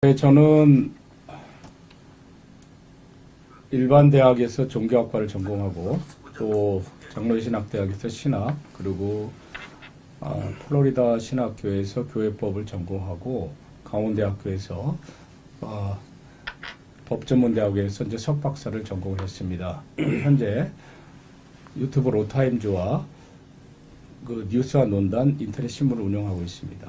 네, 저는 일반 대학에서 종교학과를 전공하고 또 장로신학대학에서 신학 그리고 플로리다 신학교에서 교회법을 전공하고 강원대학교에서 법전문대학에서 이제 석박사를 전공했습니다. 현재 유튜브 로타임즈와 그 뉴스와 논단 인터넷 신문을 운영하고 있습니다.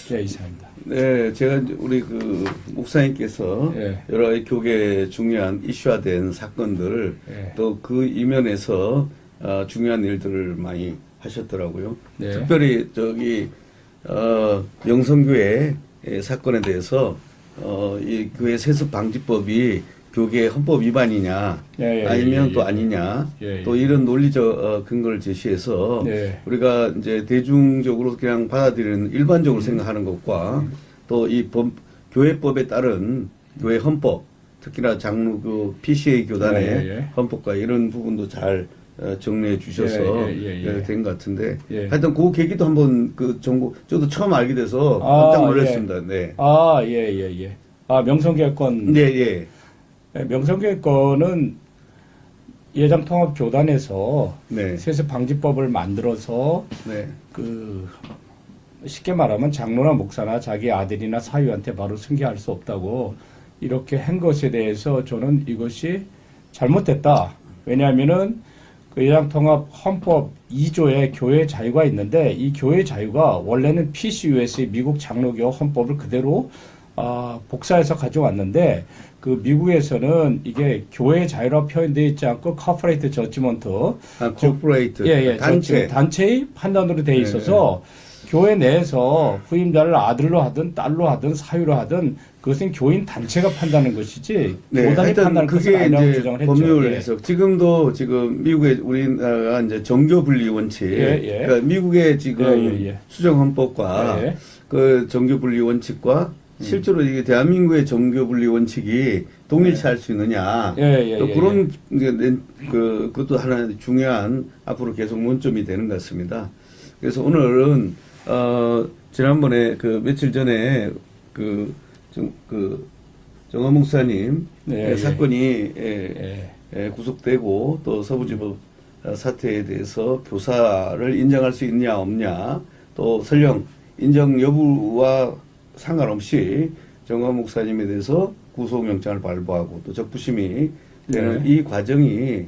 네, 이상입니다. 네, 제가 우리 그 목사님께서 네. 여러 가지 교계 중요한 이슈화된 사건들 네. 또 그 이면에서 중요한 일들을 많이 하셨더라고요. 네. 특별히 저기 명성교회 사건에 대해서 이 교회 세습 방지법이 교계 헌법 위반이냐 아니면 또 아니냐 또 이런 논리적 근거를 제시해서 우리가 이제 대중적으로 그냥 받아들이는 일반적으로 생각하는 것과 또 이 교회법에 따른 교회 헌법 특히나 장로 그 PCA 교단의 헌법과 이런 부분도 잘 정리해 주셔서 된 것 같은데 하여튼 그 계기도 한번 그 저도 처음 알게 돼서 깜짝 놀랐습니다. 네. 명성교회권. 네. 명성교회권은 예장통합교단에서 세습방지법을 만들어서 그 쉽게 말하면 장로나 목사나 자기 아들이나 사위한테 바로 승계할 수 없다고 이렇게 한 것에 대해서 저는 이것이 잘못됐다. 왜냐하면은 그 예장통합 헌법 2조에 교회 자유가 있는데 이 교회 자유가 원래는 PCUS의 미국 장로교 헌법을 그대로 복사해서 가져왔는데 그 미국에서는 이게 교회 자유라고 표현되어 있지 않고 corporate judgment, 단체의 판단으로 되어 있어서 교회 내에서 후임자를 아들로 하든 딸로 하든 사위로 하든 그것은 교인 단체가 판단하는 것이지 교단이 판단하는 것은 아니라고 주장을 했죠. 법률 해석. 지금도 지금 미국의 우리나라가 이제 정교 분리 원칙, 그러니까 미국의 지금 수정 헌법과 그 정교 분리 원칙과 실제로 이게 대한민국의 정교 분리 원칙이 동일시할 수 있느냐. 또 그런 그것도 하나 중요한 앞으로 계속 논점이 되는 것 같습니다. 그래서 오늘은 지난번에 그 며칠 전에 정화 목사님 사건이 구속되고 또 서부지법 사태에 대해서 교사를 인정할 수 있냐 없냐 또 설령 인정 여부와 상관없이 정화 목사님에 대해서 구속영장을 발부하고 또 적부심이 되는 이 과정이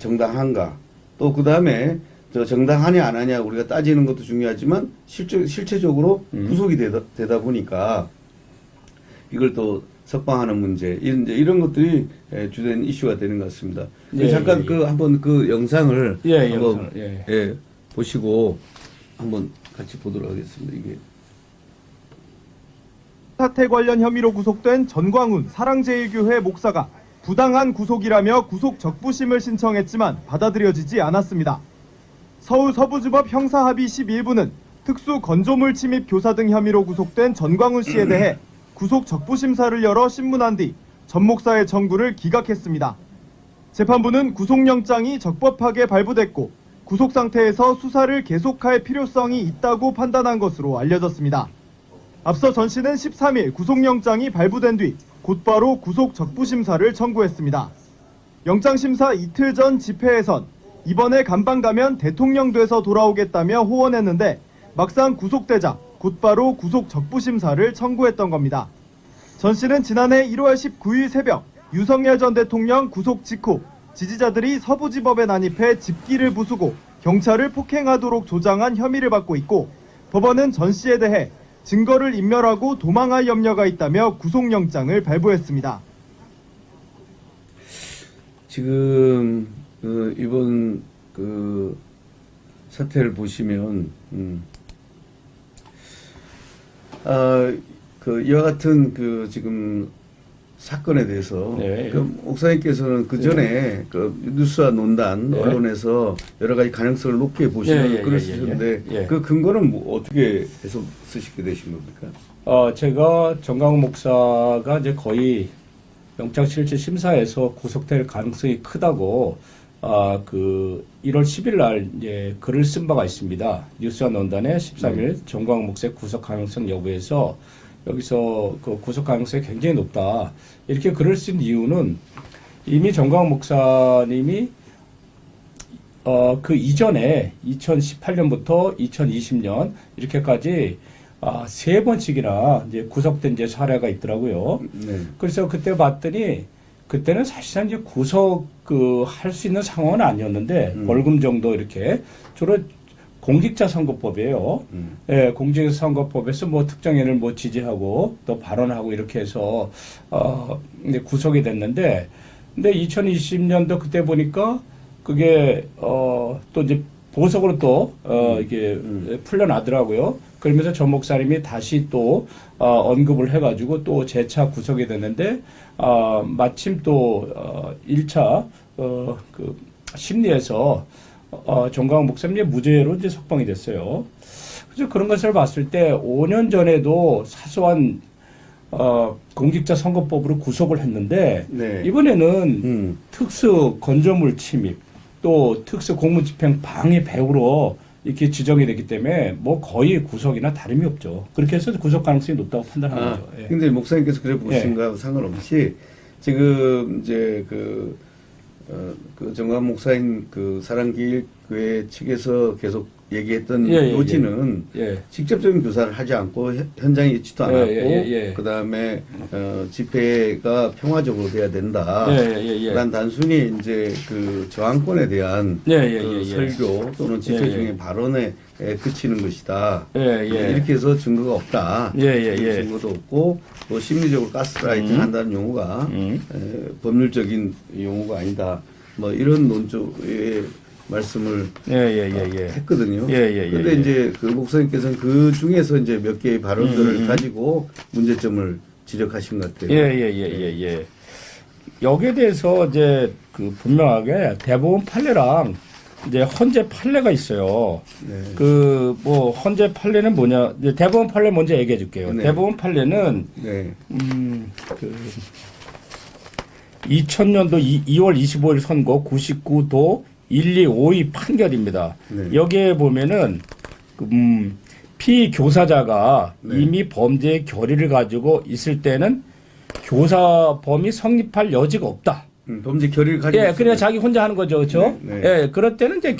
정당한가 또 그 다음에 정당하냐 안 하냐 우리가 따지는 것도 중요하지만 실체적으로 구속이 되다 보니까 이걸 또 석방하는 문제 이런 것들이 주된 이슈가 되는 것 같습니다. 잠깐 한번 그 영상을 한번 보시고 한번 같이 보도록 하겠습니다. 이게 사태 관련 혐의로 구속된 전광훈 사랑제일교회 목사가 부당한 구속이라며 구속 적부심을 신청했지만 받아들여지지 않았습니다. 서울 서부지법 형사합의 11부는 특수 건조물 침입 교사 등 혐의로 구속된 전광훈 씨에 대해 구속 적부심사를 열어 신문한 뒤 전 목사의 청구를 기각했습니다. 재판부는 구속영장이 적법하게 발부됐고 구속 상태에서 수사를 계속할 필요성이 있다고 판단한 것으로 알려졌습니다. 앞서 전 씨는 13일 구속영장이 발부된 뒤 곧바로 구속 적부심사를 청구했습니다. 영장심사 이틀 전 집회에선 이번에 감방 가면 대통령 돼서 돌아오겠다며 호언했는데 막상 구속되자 곧바로 구속 적부심사를 청구했던 겁니다. 전 씨는 지난해 1월 19일 새벽 윤석열 전 대통령 구속 직후 지지자들이 서부지법에 난입해 집기를 부수고 경찰을 폭행하도록 조장한 혐의를 받고 있고 법원은 전 씨에 대해 증거를 인멸하고 도망할 염려가 있다며 구속영장을 발부했습니다. 지금 이번 사태를 보시면 이와 같은 지금 사건에 대해서 목사님께서는 그 전에 뉴스와 논단 언론에서 여러 가지 가능성을 높게 보시는 그러시는데 그 근거는 어떻게 해서 쓰시게 되신 겁니까? 제가 정광훈 목사가 이제 거의 영장실질 심사에서 구속될 가능성이 크다고 그 1월 10일 날 이제 글을 쓴 바가 있습니다. 뉴스와 논단에 13일 정광훈 목사의 구속 가능성 여부에서 여기서 그 구속 가능성이 굉장히 높다. 이렇게 글을 쓴 이유는 이미 정광훈 목사님이 그 이전에 2018년부터 2020년 이렇게까지 3번씩이나 이제 구속된 이제 사례가 있더라고요. 네. 그래서 그때 봤더니 그때는 사실상 이제 구속 할 수 있는 상황은 아니었는데 벌금 정도 이렇게 주로 공직자 선거법이에요. 예, 공직자 선거법에서 뭐 특정인을 뭐 지지하고 또 발언하고 이렇게 해서 이제 구속이 됐는데 근데 2020년도 그때 보니까 그게 또 이제 보석으로 또 이게 풀려나더라고요. 그러면서 전 목사님이 다시 또 언급을 해가지고 또 재차 구속이 됐는데 마침 또 1차 그 심리에서 정광훈 목사님이 무죄로 이제 석방이 됐어요. 그래서 그런 것을 봤을 때 5년 전에도 사소한 공직자 선거법으로 구속을 했는데 네. 이번에는 특수 건조물 침입 또 특수 공무집행 방해 배우로 이렇게 지정이 됐기 때문에 뭐 거의 구속이나 다름이 없죠. 그렇게 해서 구속 가능성이 높다고 판단하는 거죠. 예. 근데 목사님께서 그래 보신 거하고 상관없이 지금 이제 그 정광훈 목사인 그 사랑기일교회 측에서 계속 얘기했던 요지는 직접적인 교사를 하지 않고 현장에 있지도 않았고 그다음에 집회가 평화적으로 돼야 된다. 난 단순히 이제 그 저항권에 대한 그 설교 또는 집회 중에 발언에 그치는 것이다. 이렇게 해서 증거가 없다. 증거도 없고 또 심리적으로 가스라이팅 한다는 용어가 법률적인 용어가 아니다. 뭐 이런 논조의 말씀을 했거든요. 그런데 이제 그 목사님께서는 그 중에서 이제 몇 개의 발언들을 가지고 문제점을 지적하신 것 같아요. 여기에 대해서 이제 그 분명하게 대법원 판례랑 이제 헌재 판례가 있어요. 그 뭐 헌재 판례는 뭐냐? 이제 대법원 판례 먼저 얘기해 줄게요. 대법원 판례는 그 2000년도 2월 25일 선고 99도 125의 판결입니다. 여기에 보면은 피교사자가 이미 범죄의 결의를 가지고 있을 때는 교사범이 성립할 여지가 없다. 범죄 결의를 가지고 그래야 자기 혼자 하는 거죠, 그렇죠? 그럴 때는 이제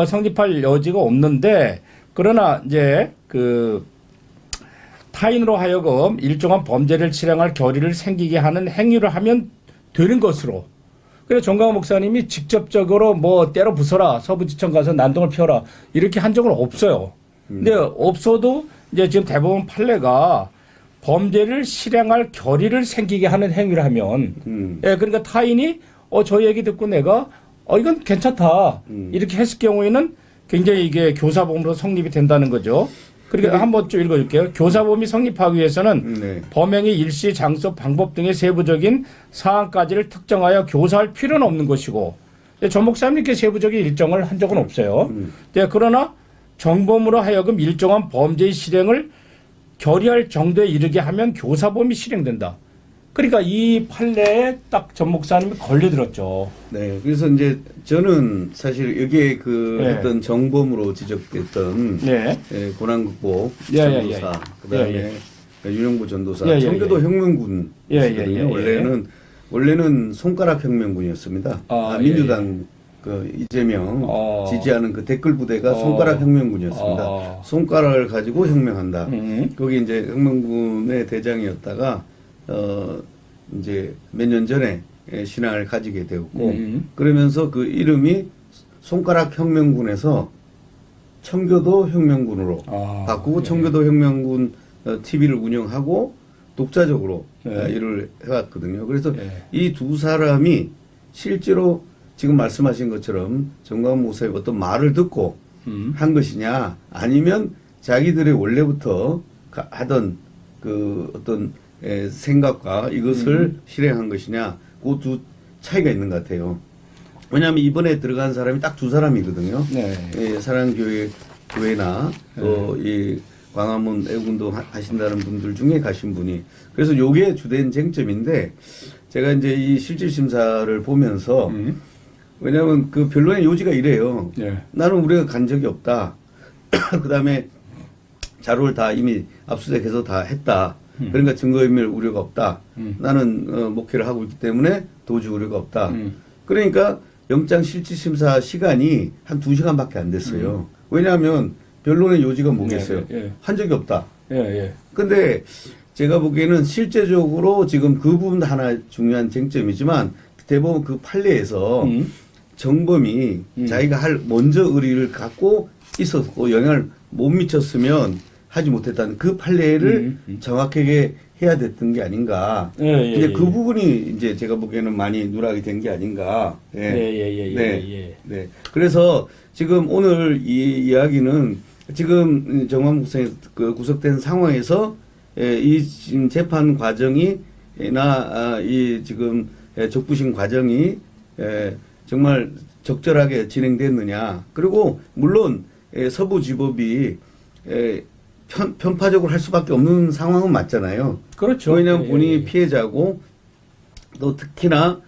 성립할 여지가 없는데 그러나 이제 그 타인으로 하여금 일정한 범죄를 실행할 결의를 생기게 하는 행위를 하면 되는 것으로. 그래서 정광훈 목사님이 직접적으로 뭐 때려 부숴라, 서부지청 가서 난동을 피워라 이렇게 한 적은 없어요. 근데 없어도 이제 지금 대법원 판례가 범죄를 실행할 결의를 생기게 하는 행위를 하면, 그러니까 타인이 저 얘기 듣고 내가 이건 괜찮다 이렇게 했을 경우에는 굉장히 이게 교사범으로 성립이 된다는 거죠. 그러니까 한번 좀 읽어줄게요. 교사범이 성립하기 위해서는 범행의 일시, 장소, 방법 등의 세부적인 사항까지를 특정하여 교사할 필요는 없는 것이고, 전 목사님께 세부적인 일정을 한 적은 없어요. 그러나 정범으로 하여금 일정한 범죄의 실행을 결의할 정도에 이르게 하면 교사범이 실행된다. 그러니까 이 판례에 딱 전 목사님이 걸려들었죠. 그래서 이제 저는 사실 여기에 어떤 정범으로 지적됐던 고난극복 전도사, 그다음에 윤영구 전도사, 청교도 혁명군이거든요. 원래는 손가락 혁명군이었습니다. 민주당 이재명 지지하는 그 댓글 부대가 손가락 혁명군이었습니다. 손가락을 가지고 혁명한다. 거기 이제 혁명군의 대장이었다가 이제 몇 년 전에 신앙을 가지게 되었고 그러면서 그 이름이 손가락 혁명군에서 청교도 혁명군으로 바꾸고 청교도 혁명군 TV를 운영하고 독자적으로 일을 해왔거든요. 그래서 이 두 사람이 실제로 지금 말씀하신 것처럼 정광훈 목사의 어떤 말을 듣고 한 것이냐 아니면 자기들의 원래부터 하던 그 어떤 생각과 이것을 실행한 것이냐 그 두 차이가 있는 것 같아요. 왜냐하면 이번에 들어간 사람이 딱 두 사람이거든요. 사랑교회나 또 이 광화문 애국운동 하신다는 분들 중에 가신 분이. 그래서 요게 주된 쟁점인데 제가 이제 이 실질심사를 보면서 왜냐하면 그 변론의 요지가 이래요. 나는 우리가 간 적이 없다. 그 다음에 자료를 다 이미 압수수색해서 다 했다. 그러니까 증거인멸 우려가 없다. 나는 목회를 하고 있기 때문에 도주 우려가 없다. 그러니까 영장실질심사 시간이 한 2시간밖에 안 됐어요. 왜냐하면 변론의 요지가 뭐겠어요? 한 적이 없다. 근데 제가 보기에는 실제적으로 지금 그 부분 하나 중요한 쟁점이지만 대법원 그 판례에서 정범이 자기가 할 먼저 의리를 갖고 있었고 영향을 못 미쳤으면 하지 못했다는 그 판례를 정확하게 해야 됐던 게 아닌가. 이제 그 부분이 이제 제가 보기에는 많이 누락이 된 게 아닌가. 네. 그래서 지금 오늘 이 이야기는 지금 정황 목사님 그 구속된 상황에서 이 지금 재판 과정이나 이 지금 적부심 과정이 정말 적절하게 진행됐느냐. 그리고 물론 서부지법이 편파적으로 할 수밖에 없는 상황은 맞잖아요. 그렇죠. 왜냐하면 본인이 피해자고 또 특히나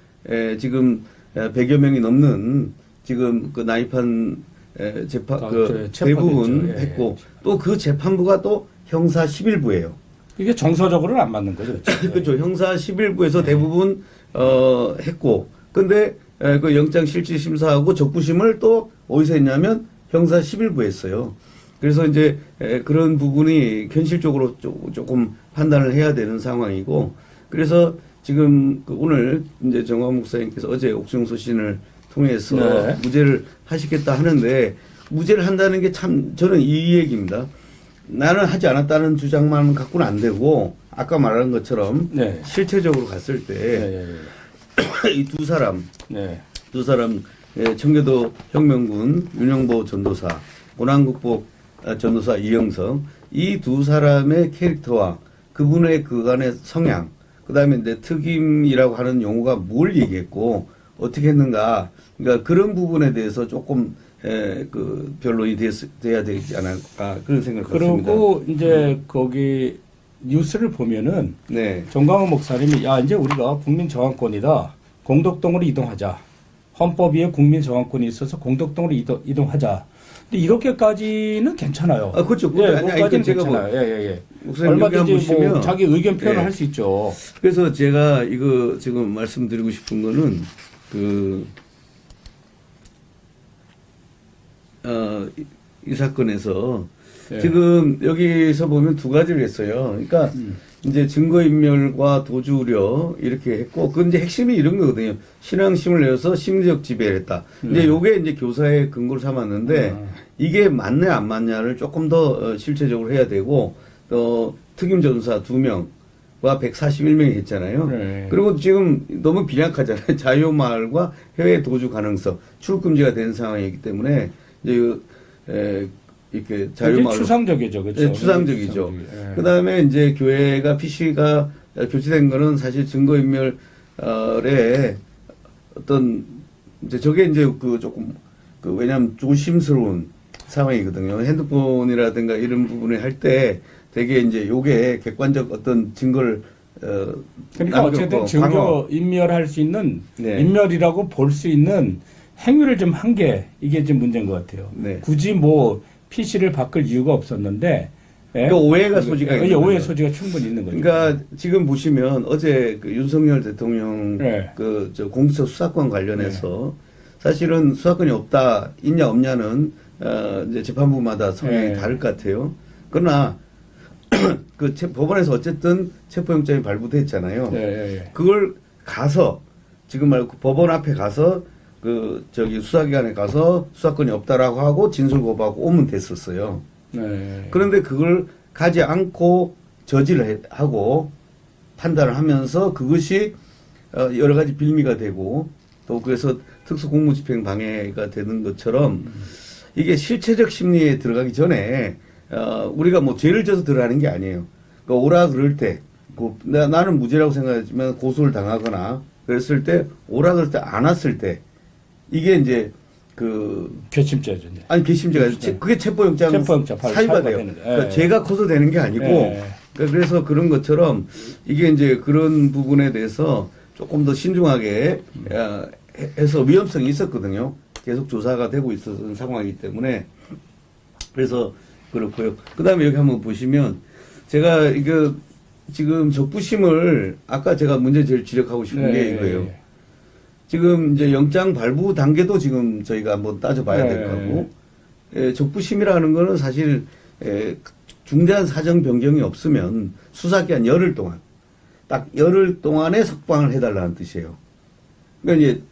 지금 100여 명이 넘는 지금 그 나이판 재판 그 대부분 했고 또 그 재판부가 또 형사 11부예요. 이게 정서적으로는 안 맞는 거죠. 그렇죠. 형사 11부에서 대부분 했고 근데 그 영장실질심사하고 적부심을 또 어디서 했냐면 형사 11부 했어요. 그래서 이제 그런 부분이 현실적으로 조금 판단을 해야 되는 상황이고 그래서 지금 오늘 이제 정광훈 목사님께서 어제 옥중 소신을 통해서 무죄를 하시겠다 하는데 무죄를 한다는 게 참 저는 이 얘기입니다. 나는 하지 않았다는 주장만 갖고는 안 되고 아까 말한 것처럼 실체적으로 갔을 때 이 두 사람 청계도 혁명군 윤영보 전도사 고난국복 전도사 이영성 이 두 사람의 캐릭터와 그분의 그간의 성향 그다음에 이제 특임이라고 하는 용어가 뭘 얘기했고 어떻게 했는가 그러니까 그런 부분에 대해서 조금 그 변론이 돼야 되지 않을까 그런 생각을 갖습니다. 그리고 이제 거기 뉴스를 보면은 정광훈 목사님이 야 이제 우리가 국민 저항권이다 공덕동으로 이동하자 헌법 위에 국민 저항권이 있어서 공덕동으로 이동하자. 근데 이렇게까지는 괜찮아요. 그렇죠. 그거까지는 괜찮아요. 얼마든지 뭐 자기 의견 표현을 할 수 있죠. 그래서 제가 이거 지금 말씀드리고 싶은 거는 이 사건에서 지금 여기서 보면 두 가지를 했어요. 그러니까 이제 증거인멸과 도주 우려 이렇게 했고, 그 이제 핵심이 이런 거거든요. 신앙심을 내어서 심리적 지배를 했다. 이제 요게 이제 교사의 근거를 삼았는데 이게 맞냐 안 맞냐를 조금 더 실체적으로 해야 되고, 특임 전사 2명과 141명이 했잖아요. 그리고 지금 너무 빈약하잖아요. 자유마을과 해외 도주 가능성, 출금지가 된 상황이기 때문에 이제 이렇게 자유마을 추상적이죠, 그렇죠? 추상적이죠. 그다음에 이제 교회가 PC가 교체된 거는 사실 증거인멸에 어떤 이제 저게 이제 그 조금 왜냐하면 조심스러운 상황이거든요. 핸드폰이라든가 이런 부분을 할 때 되게 이제 요게 객관적 어떤 증거를 그러니까 어쨌든 증거 인멸할 수 있는 인멸이라고 볼 수 있는 행위를 좀 한 게 이게 좀 문제인 것 같아요. 굳이 뭐 PC를 바꿀 이유가 없었는데 그러니까 오해가 소지가 있는 오해 소지가 충분히 있는 거죠. 그러니까 지금 보시면 어제 그 윤석열 대통령 저 공수처 수사권 관련해서 사실은 수사권이 있냐 없냐는 이제 재판부마다 성향이 다를 것 같아요. 그러나 그 법원에서 어쨌든 체포영장이 발부됐잖아요. 그걸 가서 지금 말고 법원 앞에 가서 저기 수사기관에 가서 수사권이 없다라고 하고 진술 거부하고 오면 됐었어요. 그런데 그걸 가지 않고 저지를 하고 판단을 하면서 그것이 여러 가지 빌미가 되고 또 그래서 특수공무집행 방해가 되는 것처럼 이게 실체적 심리에 들어가기 전에 우리가 뭐 죄를 져서 들어가는 게 아니에요. 그러니까 오라 그럴 때 나는 무죄라고 생각하지만 고소를 당하거나 그랬을 때 오라 그럴 때 안 왔을 때 이게 이제 괘씸죄죠. 아니 괘씸죄가 그게 체포영장 사유가 돼요. 그러니까 죄가 커서 되는 게 아니고 그래서 그런 것처럼 이게 이제 그런 부분에 대해서 조금 더 신중하게 해서 위험성이 있었거든요. 계속 조사가 되고 있었던 상황이기 때문에 그래서 그렇고요. 그다음에 여기 한번 보시면 제가 이거 지금 적부심을 아까 제가 문제 제일 지적하고 싶은 게 이거예요. 지금 이제 영장 발부 단계도 지금 저희가 한번 따져봐야 될 거고, 적부심이라는 거는 사실 중대한 사정 변경이 없으면 수사기한 열흘 동안, 딱 열흘 동안에 석방을 해달라는 뜻이에요. 그러니까 이제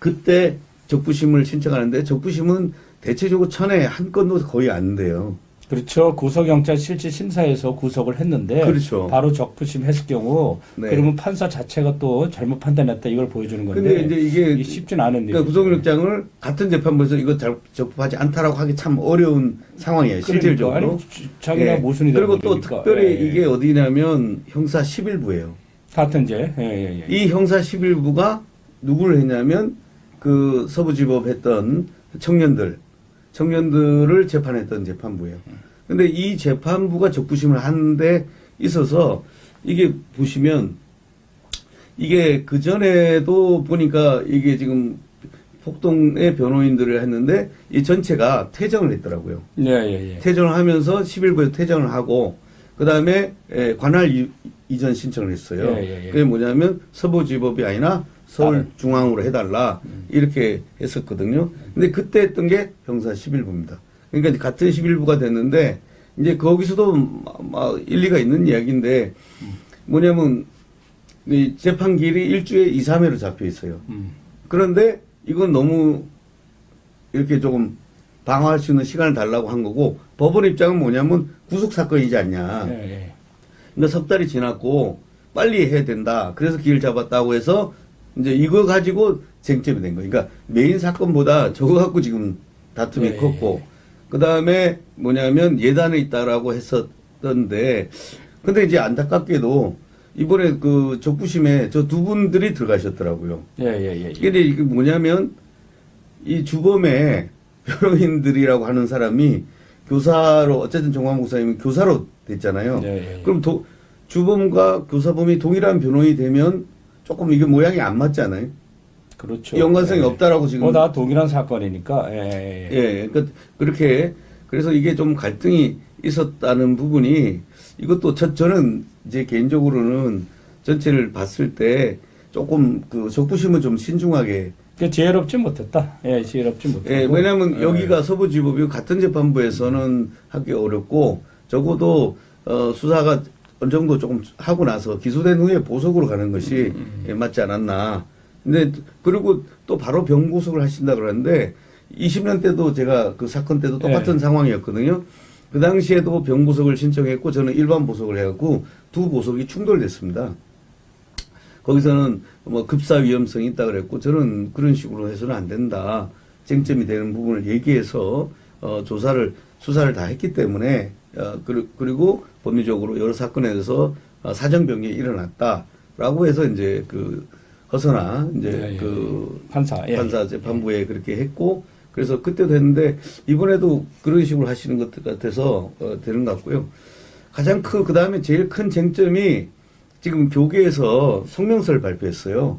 그때 적부심을 신청하는데 적부심은 대체적으로 천에 한 건도 거의 안 돼요. 그렇죠. 구속영장 실질 심사에서 구속을 했는데 그렇죠. 바로 적부심 했을 경우 네. 그러면 판사 자체가 또 잘못 판단했다 이걸 보여주는 건데 근데 이제 이게 쉽진 않은 그러니까 구속영장을 같은 재판부에서 이거 적법하지 않다라고 하기 참 어려운 상황이에요. 실질적으로. 그러니까, 아니, 자기가 모순이 되는 그리고 또 거니까. 특별히 이게 어디냐면 형사 11부예요. 같은 죄. 이 형사 11부가 누구를 했냐면 그 서부지법 했던 청년들을 재판했던 재판부예요. 근데 이 재판부가 적부심을 하는데 있어서 이게 보시면 이게 그전에도 보니까 이게 지금 폭동의 변호인들을 했는데 이 전체가 퇴정을 했더라고요. 퇴정을 하면서 11부에 퇴정을 하고 그 다음에 관할 이전 신청을 했어요. 그게 뭐냐면 서부지법이 아니라 서울중앙으로 해달라 이렇게 했었거든요. 근데 그때 했던 게 형사 11부입니다. 그러니까 같은 11부가 됐는데 이제 거기서도 막 일리가 있는 이야기인데 뭐냐면 이 재판기일이 일주에 2, 3회로 잡혀 있어요. 그런데 이건 너무 이렇게 조금 방어할 수 있는 시간을 달라고 한 거고 법원 입장은 뭐냐면 구속사건이지 않냐. 그러니까 석 달이 지났고 빨리 해야 된다. 그래서 기일 잡았다고 해서 이제 이거 가지고 쟁점이 된 거예요. 그러니까 메인 사건보다 저거 갖고 지금 다툼이 컸고 그 다음에 뭐냐면 예단에 있다라고 했었던데 근데 이제 안타깝게도 이번에 그 적부심에 저 두 분들이 들어가셨더라고요. 근데 이게 뭐냐면 이 주범의 변호인들이라고 하는 사람이 교사로 어쨌든 정광 목사님은 교사로 됐잖아요. 그럼 주범과 교사범이 동일한 변호인이 되면 조금 이게 모양이 안 맞잖아요. 그렇죠. 연관성이 없다라고 지금. 다 동일한 사건이니까. 그러니까 그렇게 그래서 이게 좀 갈등이 있었다는 부분이 이것도 저는 이제 개인적으로는 전체를 봤을 때 조금 그 적부심은 좀 신중하게. 지혜롭지 못했다. 지혜롭지 못했고. 왜냐하면 여기가 서부지법이 같은 재판부에서는 하기 어렵고 적어도 수사가 어느 정도 조금 하고 나서 기소된 후에 보석으로 가는 것이 맞지 않았나. 근데 그리고 또 바로 병구속을 하신다 그러는데 20년 때도 제가 그 사건 때도 똑같은 상황이었거든요. 그 당시에도 병구속을 신청했고 저는 일반 보석을 해갖고 두 보석이 충돌됐습니다. 거기서는 뭐 급사 위험성이 있다 그랬고 저는 그런 식으로 해서는 안 된다. 쟁점이 되는 부분을 얘기해서 수사를 다 했기 때문에 그리고 법리적으로 여러 사건에 대해서 사정 변경이 일어났다라고 해서 이제 그 허선아 이제 판사 재판부에 그렇게 했고 그래서 그때도 했는데 이번에도 그런 식으로 하시는 것 같아서 되는 것 같고요. 가장 그 다음에 제일 큰 쟁점이 지금 교계에서 성명서를 발표했어요.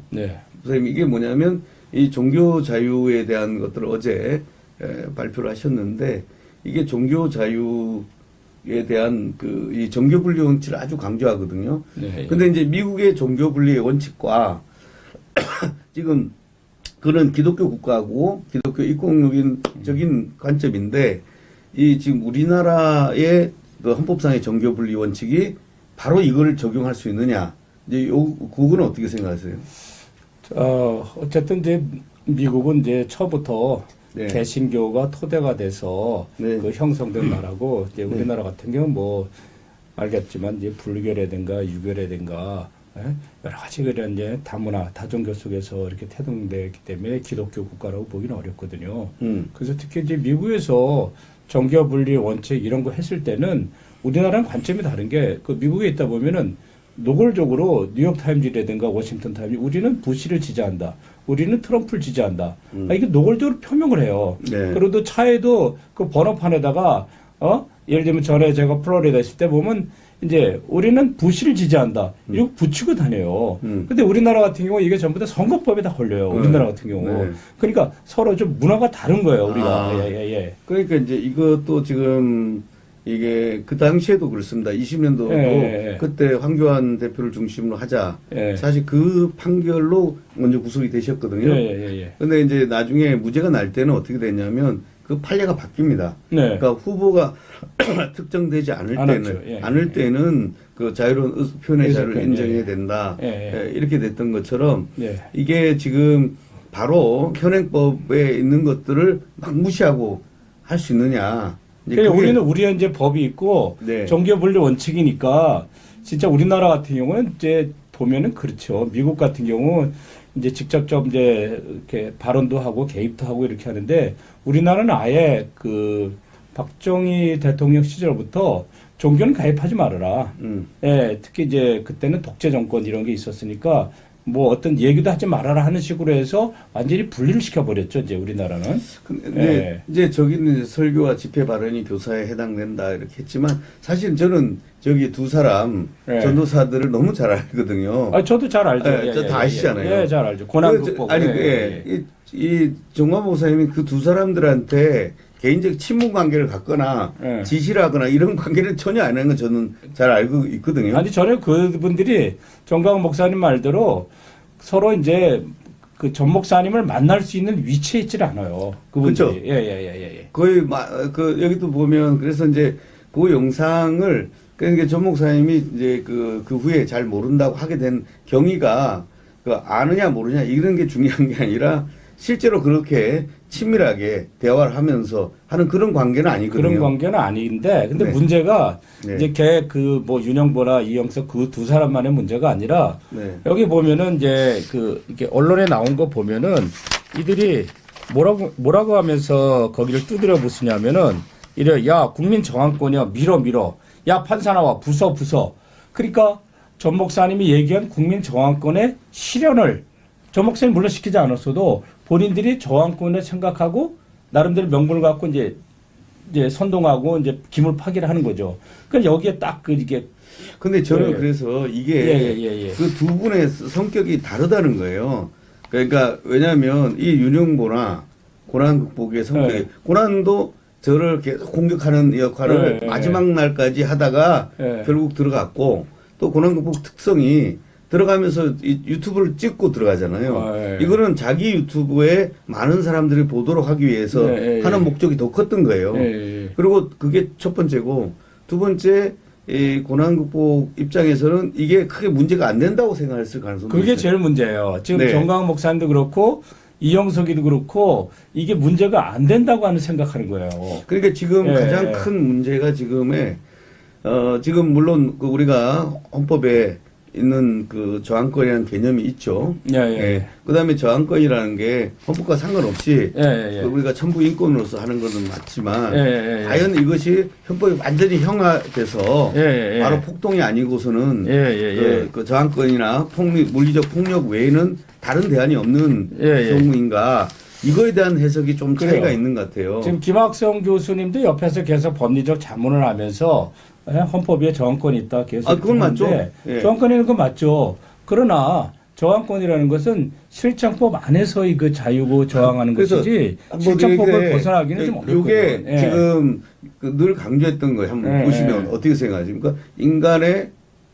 선생님 이게 뭐냐면 이 종교 자유에 대한 것들을 어제 발표를 하셨는데 이게 종교 자유에 대한 그 이 종교 분리 원칙을 아주 강조하거든요. 근데 이제 미국의 종교 분리의 원칙과 지금 그런 기독교 국가고 기독교 이권적인 관점인데 이 지금 우리나라의 그 헌법상의 종교 분리 원칙이 바로 이걸 적용할 수 있느냐? 이제 그거는 어떻게 생각하세요? 어쨌든 이제 미국은 이제 처음부터 개신교가 토대가 돼서 그 형성된 나라고 이제 우리나라 같은 경우 뭐 알겠지만 이제 불교라든가 유교라든가 여러 가지 그런 이제 다문화 다종교 속에서 이렇게 태동되기 때문에 기독교 국가라고 보기는 어렵거든요. 그래서 특히 이제 미국에서 종교 분리 원칙 이런 거 했을 때는 우리나라랑 관점이 다른 게 그 미국에 있다 보면은 노골적으로 뉴욕 타임즈라든가 워싱턴 타임즈 우리는 부시를 지지한다. 우리는 트럼프를 지지한다. 이게 노골적으로 표명을 해요. 그리고 차에도 그 번호판에다가 예를 들면 전에 제가 플로리다 있을 때 보면 이제 우리는 부시를 지지한다. 이거 붙이고 다녀요. 근데 우리나라 같은 경우 이게 전부 다 선거법에 다 걸려요. 우리나라 같은 경우. 그러니까 서로 좀 문화가 다른 거예요. 우리가. 그러니까 이제 이것도 지금 이게 그 당시에도 그렇습니다. 20년도도 예. 그때 황교안 대표를 중심으로 하자. 예. 사실 그 판결로 먼저 구속이 되셨거든요. 예. 근데 이제 나중에 무죄가 날 때는 어떻게 됐냐면 그 판례가 바뀝니다. 네. 그러니까 후보가 특정되지 않을 때는 그 자유로운 표현의 자유를 인정해야 된다. 이렇게 됐던 것처럼 이게 지금 바로 현행법에 있는 것들을 막 무시하고 할 수 있느냐. 그러니까 우리는 이제 법이 있고 네. 정교분리 원칙이니까 진짜 우리나라 같은 경우는 이제 보면은 그렇죠. 미국 같은 경우 이제 직접적 이제 이렇게 발언도 하고 개입도 하고 이렇게 하는데 우리나라는 아예 그 박정희 대통령 시절부터 종교는 가입하지 말아라. 예, 특히 이제 그때는 독재 정권 이런 게 있었으니까 뭐 어떤 얘기도 하지 말아라 하는 식으로 해서 완전히 분리를 시켜버렸죠, 이제 우리나라는. 근데 이제 저기는 이제 설교와 집회 발언이 교사에 해당된다 이렇게 했지만 사실 저는 저기 두 사람 전도사들을 너무 잘 알거든요. 아, 저도 잘 알죠. 다 아시잖아요. 예, 잘 알죠. 고난 극복. 이 정광 목사님이 그 두 사람들한테 개인적 친분 관계를 갖거나 지시를 하거나 이런 관계를 전혀 안 하는 건 저는 잘 알고 있거든요. 아니 전혀 그분들이 정광 목사님 말대로 서로 이제 그 전 목사님을 만날 수 있는 위치에 있질 않아요. 그분들이. 그렇죠. 예. 거의 그 여기도 보면 그래서 이제 그 영상을 그러니까 전 목사님이 이제 그 후에 잘 모른다고 하게 된 경위가 그 아느냐 모르냐 이런 게 중요한 게 아니라 실제로 그렇게 친밀하게 대화를 하면서 하는 그런 관계는 아니거든요. 그런 관계는 아닌데, 근데 문제가 이제 걔 그 뭐 윤영보나 이영석 그 두 사람만의 문제가 아니라 여기 보면은 이제 그 이렇게 언론에 나온 거 보면은 이들이 뭐라고 하면서 거기를 두드려 부수냐면은 이래 야 국민 정황권이야 밀어 야 판사 나와 부서 그러니까 전 목사님이 얘기한 국민 정황권의 실현을 전 목사님 물론 시키지 않았어도 본인들이 저항권을 생각하고 나름대로 명분을 갖고 이제 선동하고 이제 기물 파기를 하는 거죠. 그러니까 여기에 딱 이게. 근데 저는 그래서 이게 그 두 분의 성격이 다르다는 거예요. 그러니까 왜냐하면 이 윤영보나 고난 극복의 성격이 고난도 저를 계속 공격하는 역할을 마지막 날까지 하다가 결국 들어갔고 또 고난 극복 특성이 들어가면서 유튜브를 찍고 들어가잖아요. 이거는 자기 유튜브에 많은 사람들이 보도록 하기 위해서 하는 목적이 더 컸던 거예요. 그리고 그게 첫 번째고 두 번째 이 고난 극복 입장에서는 이게 크게 문제가 안 된다고 생각했을 가능성이 그게 있어요. 제일 문제예요. 지금 정광훈 목사님도 그렇고 이영석이도 그렇고 이게 문제가 안 된다고 하는 생각하는 거예요. 그러니까 지금 가장 큰 문제가 지금 물론 그 우리가 헌법에 있는 그 저항권이라는 개념이 있죠. 그다음에 저항권이라는 게 헌법과 상관없이 우리가 천부 인권으로서 하는 것은 맞지만 과연 이것이 헌법이 완전히 형화돼서 바로 폭동이 아니고서는 그 저항권이나 물리적 폭력 외에는 다른 대안이 없는 경우인가 이거에 대한 해석이 좀 차이가 있는 것 같아요. 지금 김학성 교수님도 옆에서 계속 법리적 자문을 하면서 헌법에 저항권이 있다 계속. 그건 맞죠. 저항권이라는 건 맞죠. 그러나 저항권이라는 것은 실정법 안에서의 그 자유고 저항하는 것이지 실정법을 벗어나기는 좀 어렵거든요. 이게 지금 늘 강조했던 거예요. 한번 보시면 어떻게 생각하십니까? 인간의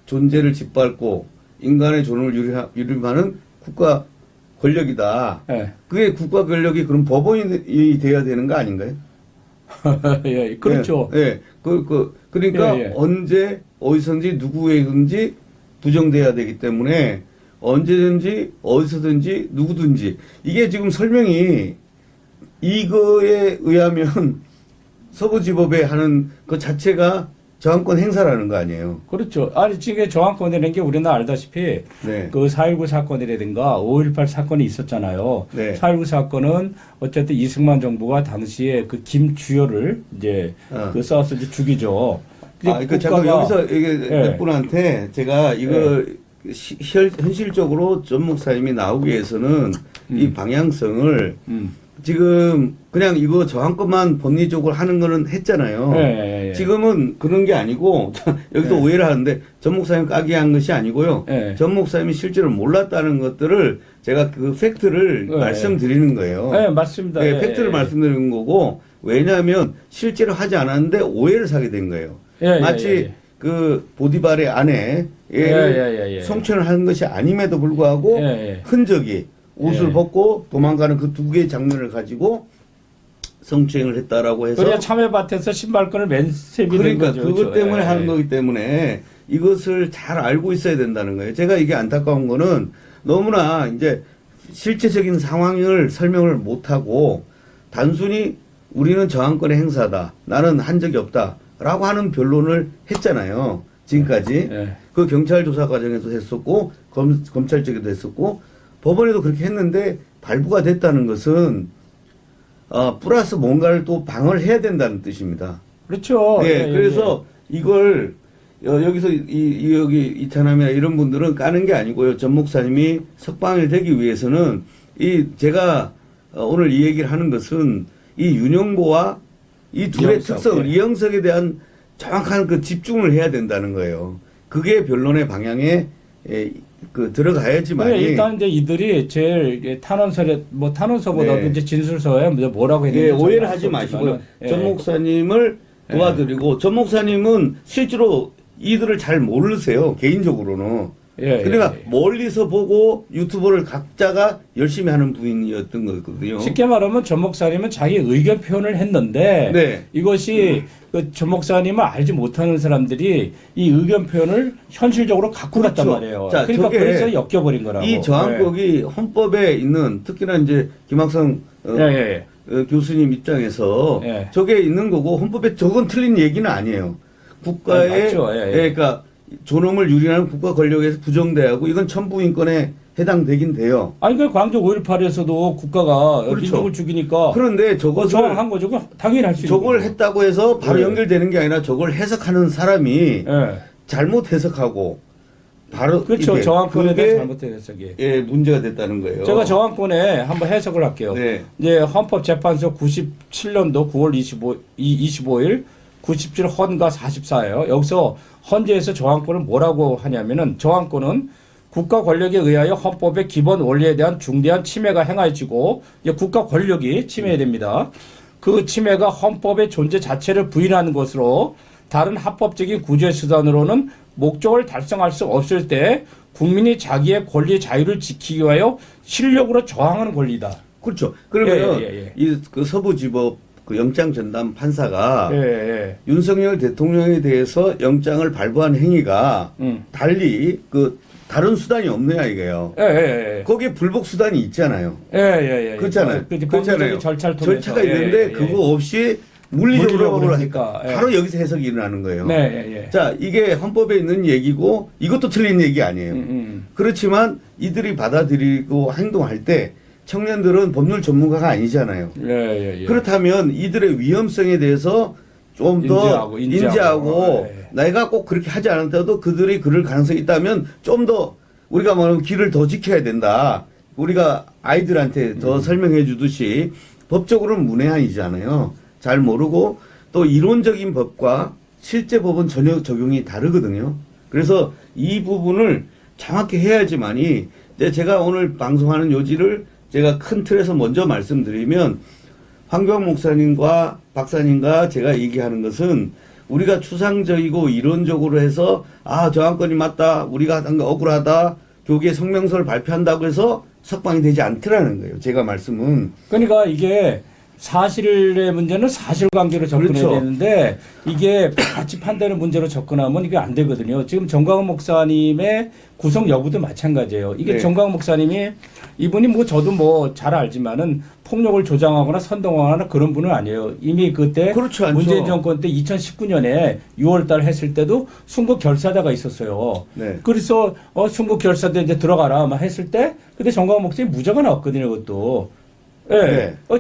존재를 짓밟고 인간의 존엄을 유림하는 국가 권력이다. 그게 국가 권력이 그럼 법원이 돼야 되는 거 아닌가요? 그렇죠. 그러니까 언제 어디서든지 누구에든지 부정돼야 되기 때문에 언제든지 어디서든지 누구든지 이게 지금 설명이 이거에 의하면 서부지법에 하는 그 자체가 저항권 행사라는 거 아니에요? 그렇죠. 아니, 지금 저항권이라는 게 우리는 알다시피 그 4.19 사건이라든가 5.18 사건이 있었잖아요. 4.19 사건은 어쨌든 이승만 정부가 당시에 그 김주열을 이제 그 싸워서 이제 죽이죠. 잠깐 여기서 이게 몇 분한테 제가 이거 현실적으로 전 목사님이 나오기 위해서는 이 방향성을 지금 그냥 이거 저항권만 법리적으로 하는 거는 했잖아요. 지금은 그런 게 아니고 여기서 오해를 하는데 전 목사님 까기 한 것이 아니고요. 전 목사님이 실제로 몰랐다는 것들을 제가 그 팩트를 말씀드리는 거예요. 맞습니다. 팩트를 말씀드리는 거고 왜냐하면 실제로 하지 않았는데 오해를 사게 된 거예요. 마치 그 보디발의 아내 성추행을 하는 것이 아님에도 불구하고 흔적이 옷을 벗고 도망가는 그 두 개의 장면을 가지고 성추행을 했다라고 해서 그래야 참외밭에서 신발끈을 맨 셈이 된 그러니까 거죠. 그것 때문에 하는 거기 때문에 이것을 잘 알고 있어야 된다는 거예요. 제가 이게 안타까운 거는 너무나 이제 실제적인 상황을 설명을 못하고 단순히 우리는 저항권의 행사다. 나는 한 적이 없다라고 하는 변론을 했잖아요. 지금까지. 그 경찰 조사 과정에서 했었고 검찰 쪽에도 했었고 법원에도 그렇게 했는데 발부가 됐다는 것은 플러스 뭔가를 또 방어를 해야 된다는 뜻입니다. 그렇죠. 그래서 이걸 여기서 여기 이찬함이나 이런 분들은 까는 게 아니고요. 전 목사님이 석방이 되기 위해서는 제가 오늘 이 얘기를 하는 것은 이 윤영보와 이 둘의 특성을 이영석에 대한 정확한 그 집중을 해야 된다는 거예요. 그게 변론의 방향에 들어가야지만. 일단 이제 이들이 제일 탄원서보다도 이제 진술서에 뭐라고 했는지 오해를 하지 마시고요. 전 목사님을 도와드리고 전 목사님은 실제로 이들을 잘 모르세요. 개인적으로는. 그러니까 멀리서 보고 유튜브를 각자가 열심히 하는 분이었던 거거든요. 쉽게 말하면 전 목사님은 자기 의견 표현을 했는데 이것이 그 전 목사님을 알지 못하는 사람들이 이 의견 표현을 현실적으로 갖고 갔단 말이에요. 자, 그러니까 그래서 엮여버린 거라고. 이 저항법이 헌법에 있는 특히나 이제 김학성 교수님 입장에서 저게 있는 거고 헌법에 저건 틀린 얘기는 아니에요. 국가의 그러니까 존엄을 유린하는 국가 권력에서 부정대하고 이건 천부인권에 해당되긴 돼요. 아니 그 광주 5.18에서도 국가가 민족을 죽이니까 그런데 저것을 저항한 거죠. 당연히 할 수 있는 저걸 했다고 해서 바로 연결되는 게 아니라 저걸 해석하는 사람이 잘못 해석하고 바로 그렇죠. 저항권에 대한 잘못 해석이 문제가 됐다는 거예요. 제가 저항권에 한번 해석을 할게요. 이제 헌법재판소 97년도 9월 25일 97 헌가 44예요. 여기서 헌재에서 저항권을 뭐라고 하냐면은 저항권은 국가 권력에 의하여 헌법의 기본 원리에 대한 중대한 침해가 행하여지고 국가 권력이 침해됩니다. 그 침해가 헌법의 존재 자체를 부인하는 것으로 다른 합법적인 구제 수단으로는 목적을 달성할 수 없을 때 국민이 자기의 권리 자유를 지키기 위하여 실력으로 저항하는 권리다. 그렇죠. 그러면 그 서부지법 그 영장 전담 판사가 윤석열 대통령에 대해서 영장을 발부한 행위가 달리 그 다른 수단이 없느냐 이게요. 거기에 불복 수단이 있잖아요. 그렇잖아요. 그렇잖아요. 절차가 있는데 그거 없이 물리적으로 하니까 바로 여기서 해석이 일어나는 거예요. 자, 이게 헌법에 있는 얘기고 이것도 틀린 얘기 아니에요. 그렇지만 이들이 받아들이고 행동할 때 청년들은 법률 전문가가 아니잖아요. 그렇다면 이들의 위험성에 대해서 좀 더 인지하고 내가 꼭 그렇게 하지 않았더라도 그들이 그럴 가능성이 있다면 좀 더 우리가 말하면 길을 더 지켜야 된다. 우리가 아이들한테 더 설명해 주듯이 법적으로는 문외한이잖아요. 잘 모르고 또 이론적인 법과 실제 법은 전혀 적용이 다르거든요. 그래서 이 부분을 정확히 해야지만이 제가 오늘 방송하는 요지를 제가 큰 틀에서 먼저 말씀드리면 황교안 목사님과 박사님과 제가 얘기하는 것은 우리가 추상적이고 이론적으로 해서 저항권이 맞다. 우리가 한 거 억울하다. 교계 성명서를 발표한다고 해서 석방이 되지 않더라는 거예요. 제가 말씀은. 그러니까 이게 사실의 문제는 사실관계로 접근해야 되는데 이게 같이 판단의 문제로 접근하면 이게 안 되거든요. 지금 정광훈 목사님의 구속 여부도 마찬가지예요. 이게 정광훈 목사님이 이분이 뭐 저도 뭐 잘 알지만은 폭력을 조장하거나 선동하거나 그런 분은 아니에요. 이미 그때 문재인 정권 때 2019년에 6월달 했을 때도 순국 결사자가 있었어요. 그래서 순국 결사대 이제 들어가라 막 했을 때 그때 정광훈 목사님 무죄가 나왔거든요. 그것도.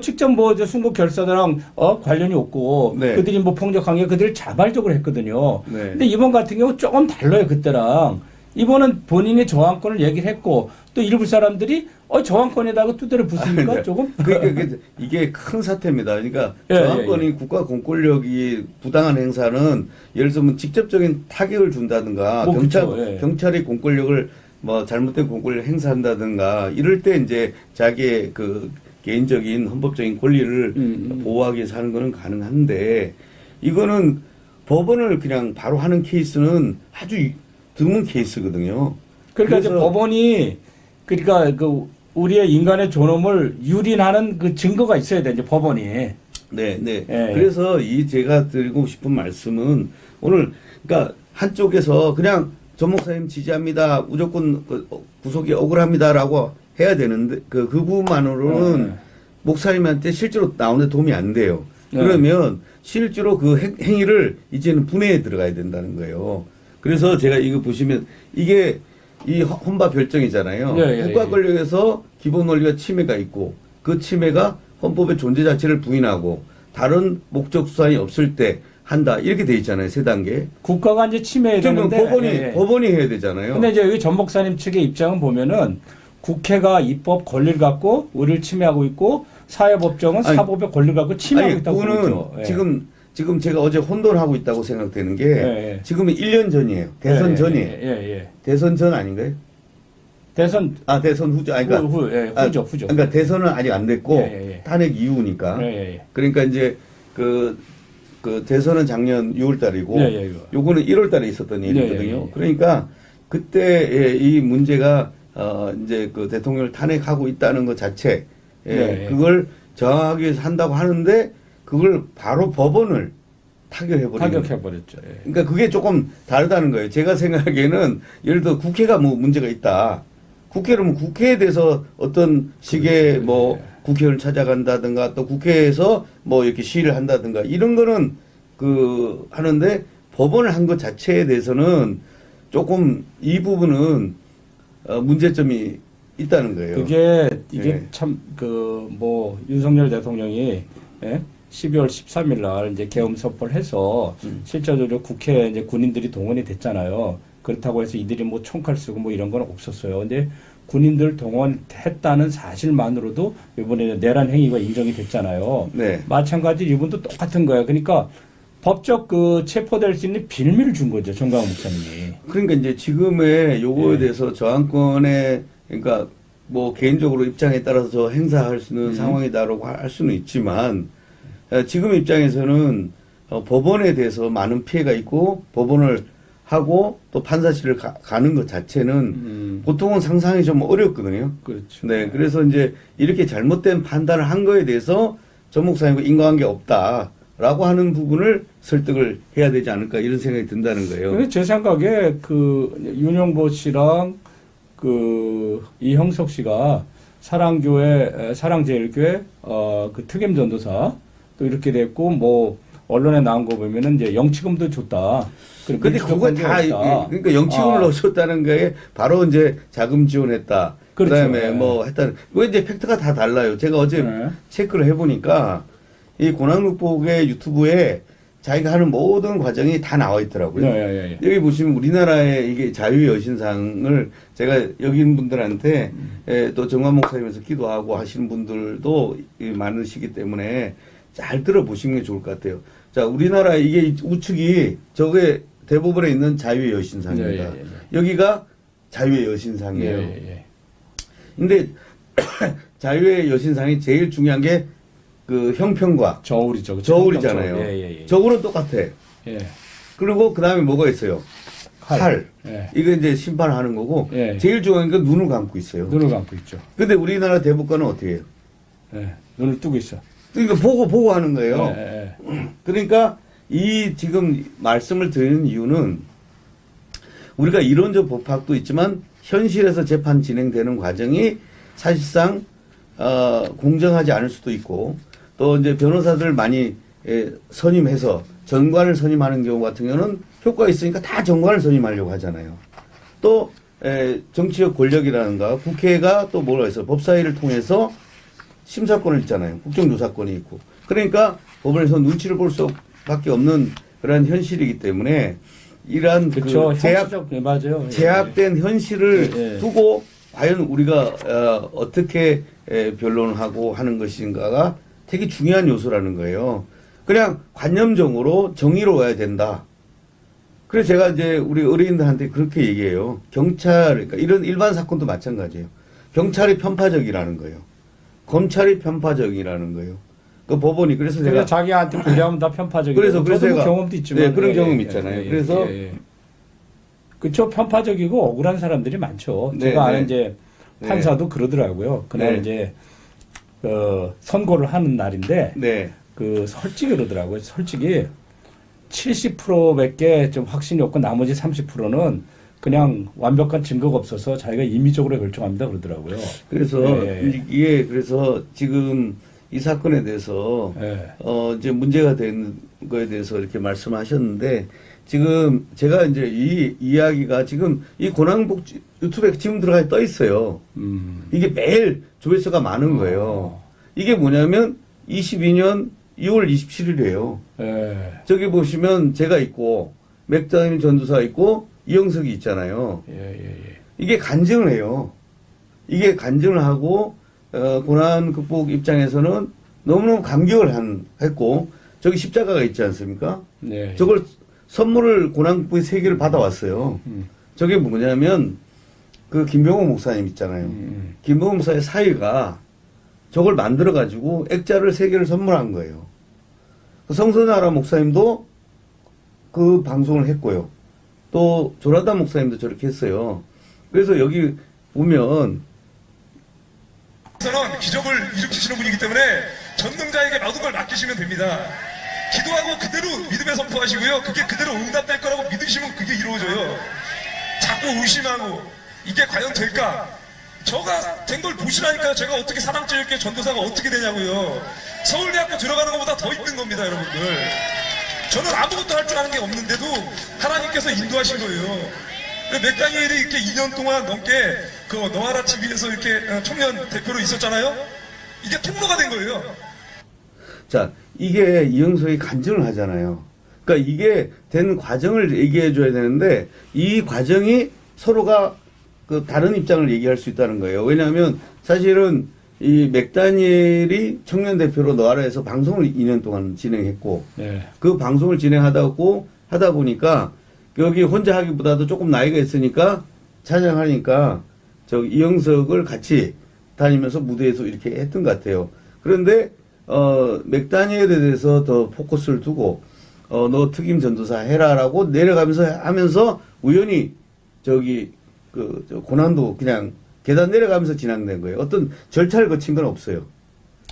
직접 뭐 순국 결사자랑 관련이 없고 그들이 뭐 폭력한 게 그들을 자발적으로 했거든요. 근데 이번 같은 경우 조금 달라요. 그때랑. 이번은 본인이 저항권을 얘기를 했고 또 일부 사람들이 저항권에다가 두드려 붙습니까? 조금? 이게 큰 사태입니다. 그러니까 저항권이 국가 공권력이 부당한 행사는 예를 들면 직접적인 타격을 준다든가 뭐 경찰이 공권력을 뭐 잘못된 공권력을 행사한다든가 이럴 때 이제 자기의 그 개인적인 헌법적인 권리를 보호하기 위해서 하는 거는 가능한데 이거는 법원을 그냥 바로 하는 케이스는 아주 드문 케이스거든요. 그러니까 이제 그래서 법원이 그러니까 그 우리의 인간의 존엄을 유린하는 그 증거가 있어야 돼 이제 법원이. 네, 네. 예. 그래서 이 제가 드리고 싶은 말씀은 오늘 그러니까 한쪽에서 그냥 전 목사님 지지합니다. 무조건 구속이 억울합니다라고 해야 되는데 그 부분만으로는 목사님한테 실제로 나오는 데 도움이 안 돼요. 그러면 실제로 그 행위를 이제는 분해에 들어가야 된다는 거예요. 그래서 제가 이거 보시면 이게 이 헌법 결정이잖아요. 국가 권력에서 기본 원리가 침해가 있고 그 침해가 헌법의 존재 자체를 부인하고 다른 목적 수단이 없을 때 한다 이렇게 돼 있잖아요. 세 단계. 국가가 이제 침해해야 그러면 되는데 법원이 해야 되잖아요. 근데 이제 여기 전 목사님 측의 입장은 보면은 국회가 입법 권리를 갖고 우리를 침해하고 있고 사회법정은 사법의 권리를 갖고 침해하고 있다고 보죠. 지금 제가 어제 혼돈하고 있다고 생각되는 게 지금은 1년 전이에요. 대선 전이에요. 대선 전 아닌가요? 대선 후죠. 아니, 그러니까 후죠. 그러니까 대선은 아직 안 됐고 탄핵 이후니까. 그러니까 이제 그 대선은 작년 6월 달이고 요거는 1월 달에 있었던 일이거든요. 그러니까 그때 이 문제가 이제 그 대통령을 탄핵하고 있다는 것 자체 그걸 저항하기 위해서 한다고 하는데 그걸 바로 법원을 타격해버렸죠. 그러니까 그게 조금 다르다는 거예요. 제가 생각하기에는 예를 들어 국회가 뭐 문제가 있다. 국회는 국회에 대해서 어떤 식의 뭐 국회의원을 찾아간다든가 또 국회에서 뭐 이렇게 시위를 한다든가 이런 거는 그 하는데 법원을 한 것 자체에 대해서는 조금 이 부분은 문제점이 있다는 거예요. 이게 참 그 뭐 윤석열 대통령이 12월 13일 날 이제 계엄 선포를 해서 실제적으로 국회에 이제 군인들이 동원이 됐잖아요. 그렇다고 해서 이들이 뭐 총칼 쓰고 뭐 이런 건 없었어요. 근데 군인들 동원했다는 사실만으로도 이번에 내란 행위가 인정이 됐잖아요. 마찬가지 이분도 똑같은 거예요. 그러니까 법적 그 체포될 수 있는 빌미를 준 거죠. 정광훈 목사님이. 그러니까 이제 지금의 요거에 대해서 저항권에 그러니까 뭐 개인적으로 입장에 따라서 행사할 수 있는 상황이다라고 할 수는 있지만 지금 입장에서는 법원에 대해서 많은 피해가 있고 법원을 하고 또 판사실을 가는 것 자체는 보통은 상상이 좀 어렵거든요. 그렇죠. 네, 그래서 이제 이렇게 잘못된 판단을 한 거에 대해서 전 목사님과 인과관계 없다라고 하는 부분을 설득을 해야 되지 않을까 이런 생각이 든다는 거예요. 근데 제 생각에 그 윤영보 씨랑 그 이형석 씨가 사랑제일교회 그 특임 전도사 또 이렇게 됐고 뭐 언론에 나온 거 보면은 이제 영치금도 줬다. 근데 그거 다 그러니까 영치금을 넣어줬다는 거에 바로 이제 자금 지원했다. 그렇죠. 그다음에 뭐 했다는 왜 이제 팩트가 다 달라요. 제가 어제 체크를 해보니까 이 고난국복의 유튜브에 자기가 하는 모든 과정이 다 나와 있더라고요. 여기 보시면 우리나라의 이게 자유의 여신상을 제가 여기 있는 분들한테 또 정관 목사님에서 기도하고 하시는 분들도 많으시기 때문에 잘 들어보시는 게 좋을 것 같아요. 자, 우리나라 이게 우측이 저게 대법원에 있는 자유의 여신상입니다. 여기가 자유의 여신상이에요. 근데 자유의 여신상이 제일 중요한 게 그 형평과 저울이죠. 저울이잖아요. 저울은 똑같아. 그리고 그 다음에 뭐가 있어요? 칼. 이거 이제 심판하는 거고 제일 중요한 건 눈을 감고 있어요. 눈을 감고 있죠. 근데 우리나라 대법관은 어떻게 해요? 눈을 뜨고 있어. 그러니까 보고 하는 거예요. 그러니까 이 지금 말씀을 드리는 이유는 우리가 이론적 법학도 있지만 현실에서 재판 진행되는 과정이 사실상 공정하지 않을 수도 있고 또 이제 변호사들 많이 선임해서 전관을 선임하는 경우 같은 경우는 효과가 있으니까 다 전관을 선임하려고 하잖아요. 또 정치적 권력이라든가 국회가 또 뭐가 있어 법사위를 통해서 심사권을 있잖아요. 국정조사권이 있고. 그러니까 법원에서 눈치를 볼 수밖에 없는 그런 현실이기 때문에 이러한 그렇죠. 그 제약된 현실을 두고 과연 우리가 어떻게 변론을 하고 하는 것인가가 되게 중요한 요소라는 거예요. 그냥 관념적으로 정의로워야 된다. 그래서 제가 이제 우리 어린이들한테 그렇게 얘기해요. 경찰, 그러니까 이런 일반 사건도 마찬가지예요. 경찰이 편파적이라는 거예요. 검찰이 편파적이라는 거예요. 그 법원이 그래서 제가 자기한테 불리하면 다 편파적이고. 그래서 저도 제가 경험도 있지만. 네, 그런 경험 있잖아요. 그래서 그쵸, 편파적이고 억울한 사람들이 많죠. 네, 제가 아는 네. 이제 판사도 그러더라고요. 그날 네. 이제 선고를 하는 날인데 네. 솔직히 그러더라고요. 솔직히 70%밖에 좀 확신이 없고 나머지 30%는 그냥 완벽한 증거가 없어서 자기가 임의적으로 결정합니다 그러더라고요. 그래서 네. 이게 그래서 지금 이 사건에 대해서 네. 이제 문제가 된 거에 대해서 이렇게 말씀하셨는데 지금 제가 이제 이 이야기가 지금 이 고난복 유튜브에 지금 들어가 떠 있어요. 이게 매일 조회수가 많은 거예요. 이게 뭐냐면 22년 2월 27일이에요. 예. 저기 보시면 제가 있고 맥다임 전도사 있고 이영석이 있잖아요. 예. 이게 간증을 해요. 이게 간증을 하고 고난 극복 입장에서는 너무너무 감격을 했고 저기 십자가가 있지 않습니까? 네. 저걸 선물을 고난 극복의 3개를 받아왔어요. 저게 뭐냐면 그 김병호 목사님 있잖아요. 김병호 목사의 사위가 저걸 만들어 가지고 액자를 3개를 선물한 거예요. 성선하라 목사님도 그 방송을 했고요. 또 조라단 목사님도 저렇게 했어요. 그래서 여기 보면 저는 기적을 일으키시는 분이기 때문에 전능자에게 모든 걸 맡기시면 됩니다. 기도하고 그대로 믿음에 선포하시고요. 그게 그대로 응답될 거라고 믿으시면 그게 이루어져요. 자꾸 의심하고 이게 과연 될까? 저가 된 걸 보시라니까요. 제가 어떻게 사랑제일교회 전도사가 어떻게 되냐고요. 서울대학교 들어가는 것보다 더 힘든 겁니다, 여러분들. 저는 아무것도 할 줄 아는 게 없는데도 하나님께서 인도하신 거예요. 맥다니엘이 이렇게 2년 동안 넘게 그 너하라 TV에서 이렇게 청년 대표로 있었잖아요. 이게 통로가 된 거예요. 자, 이게 이영석이 간증을 하잖아요. 그러니까 이게 된 과정을 얘기해 줘야 되는데 이 과정이 서로가 그 다른 입장을 얘기할 수 있다는 거예요. 왜냐하면 사실은 이 맥다니엘이 청년 대표로 너하라에서 방송을 2년 동안 진행했고 네. 그 방송을 하다 보니까 여기 혼자 하기보다도 조금 나이가 있으니까 찬양하니까 저 이영석을 같이 다니면서 무대에서 이렇게 했던 것 같아요. 그런데 맥다니엘에 대해서 더 포커스를 두고 너 특임 전도사 해라라고 내려가면서 하면서 우연히 저기 고난도 그냥 계단 내려가면서 진행된 거예요. 어떤 절차를 거친 건 없어요.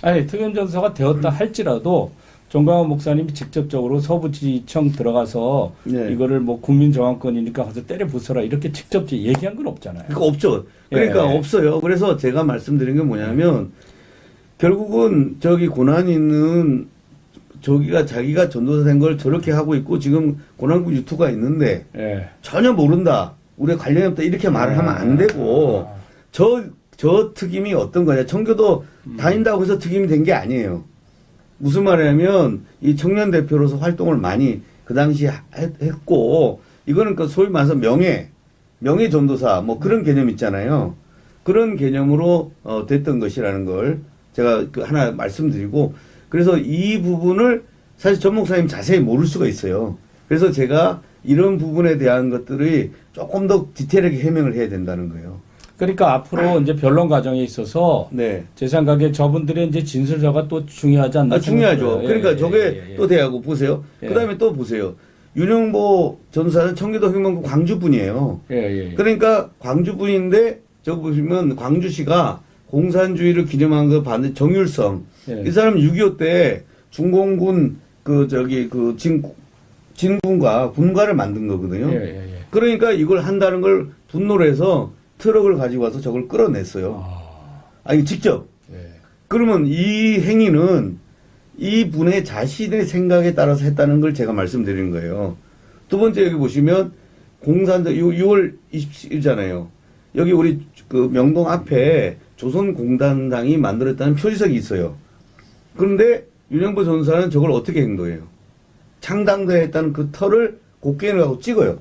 아니, 특임전도사가 되었다 할지라도 정광훈 목사님이 직접적으로 서부지청 들어가서 네. 이거를 뭐 국민정황권이니까 가서 때려 부숴라 이렇게 직접 얘기한 건 없잖아요. 그러니까 없죠. 그러니까 예. 없어요. 그래서 제가 말씀드린 게 뭐냐면 결국은 저기 고난 있는 저기가 자기가 전도사 된 걸 저렇게 하고 있고 지금 고난국 유튜브가 있는데 예. 전혀 모른다. 우리 관련이 없다. 이렇게 말을 하면 안 되고 저 특임이 어떤 거냐. 청교도 다닌다고 해서 특임이 된 게 아니에요. 무슨 말이냐면 이 청년 대표로서 활동을 많이 그 당시 했고 이거는 그 소위 말해서 명예 전도사 뭐 그런 개념 있잖아요. 그런 개념으로 됐던 것이라는 걸 제가 하나 말씀드리고 그래서 이 부분을 사실 전 목사님 자세히 모를 수가 있어요. 그래서 제가 이런 부분에 대한 것들이 조금 더 디테일하게 해명을 해야 된다는 거예요. 그러니까 앞으로 이제 변론 과정에 있어서 네. 제 생각에 저분들의 이제 진술서가 또 중요하지 않나 중요하죠. 생각해요. 그러니까 예, 저게 예, 예. 또 대하고 보세요. 예. 그 다음에 또 보세요. 윤영보 전사는 청계도 횡령구 광주분이에요. 예. 그러니까 광주분인데 저거 보시면 광주시가 공산주의를 기념한 거 봤는데 정율성. 예. 이 사람 6.25 때 중공군 진군과 군가를 만든 거거든요. 예. 그러니까 이걸 한다는 걸 분노를 해서 트럭을 가지고 와서 저걸 끌어냈어요. 아니 직접. 예. 그러면 이 행위는 이 분의 자신의 생각에 따라서 했다는 걸 제가 말씀드리는 거예요. 두 번째 여기 보시면 공산당 6월 27일이잖아요. 여기 우리 그 명동 앞에 조선공단당이 만들었다는 표지석이 있어요. 그런데 윤영보 전사는 저걸 어떻게 행동해요? 창당대에 했다는 그 털을 곡괭이를 갖고 찍어요.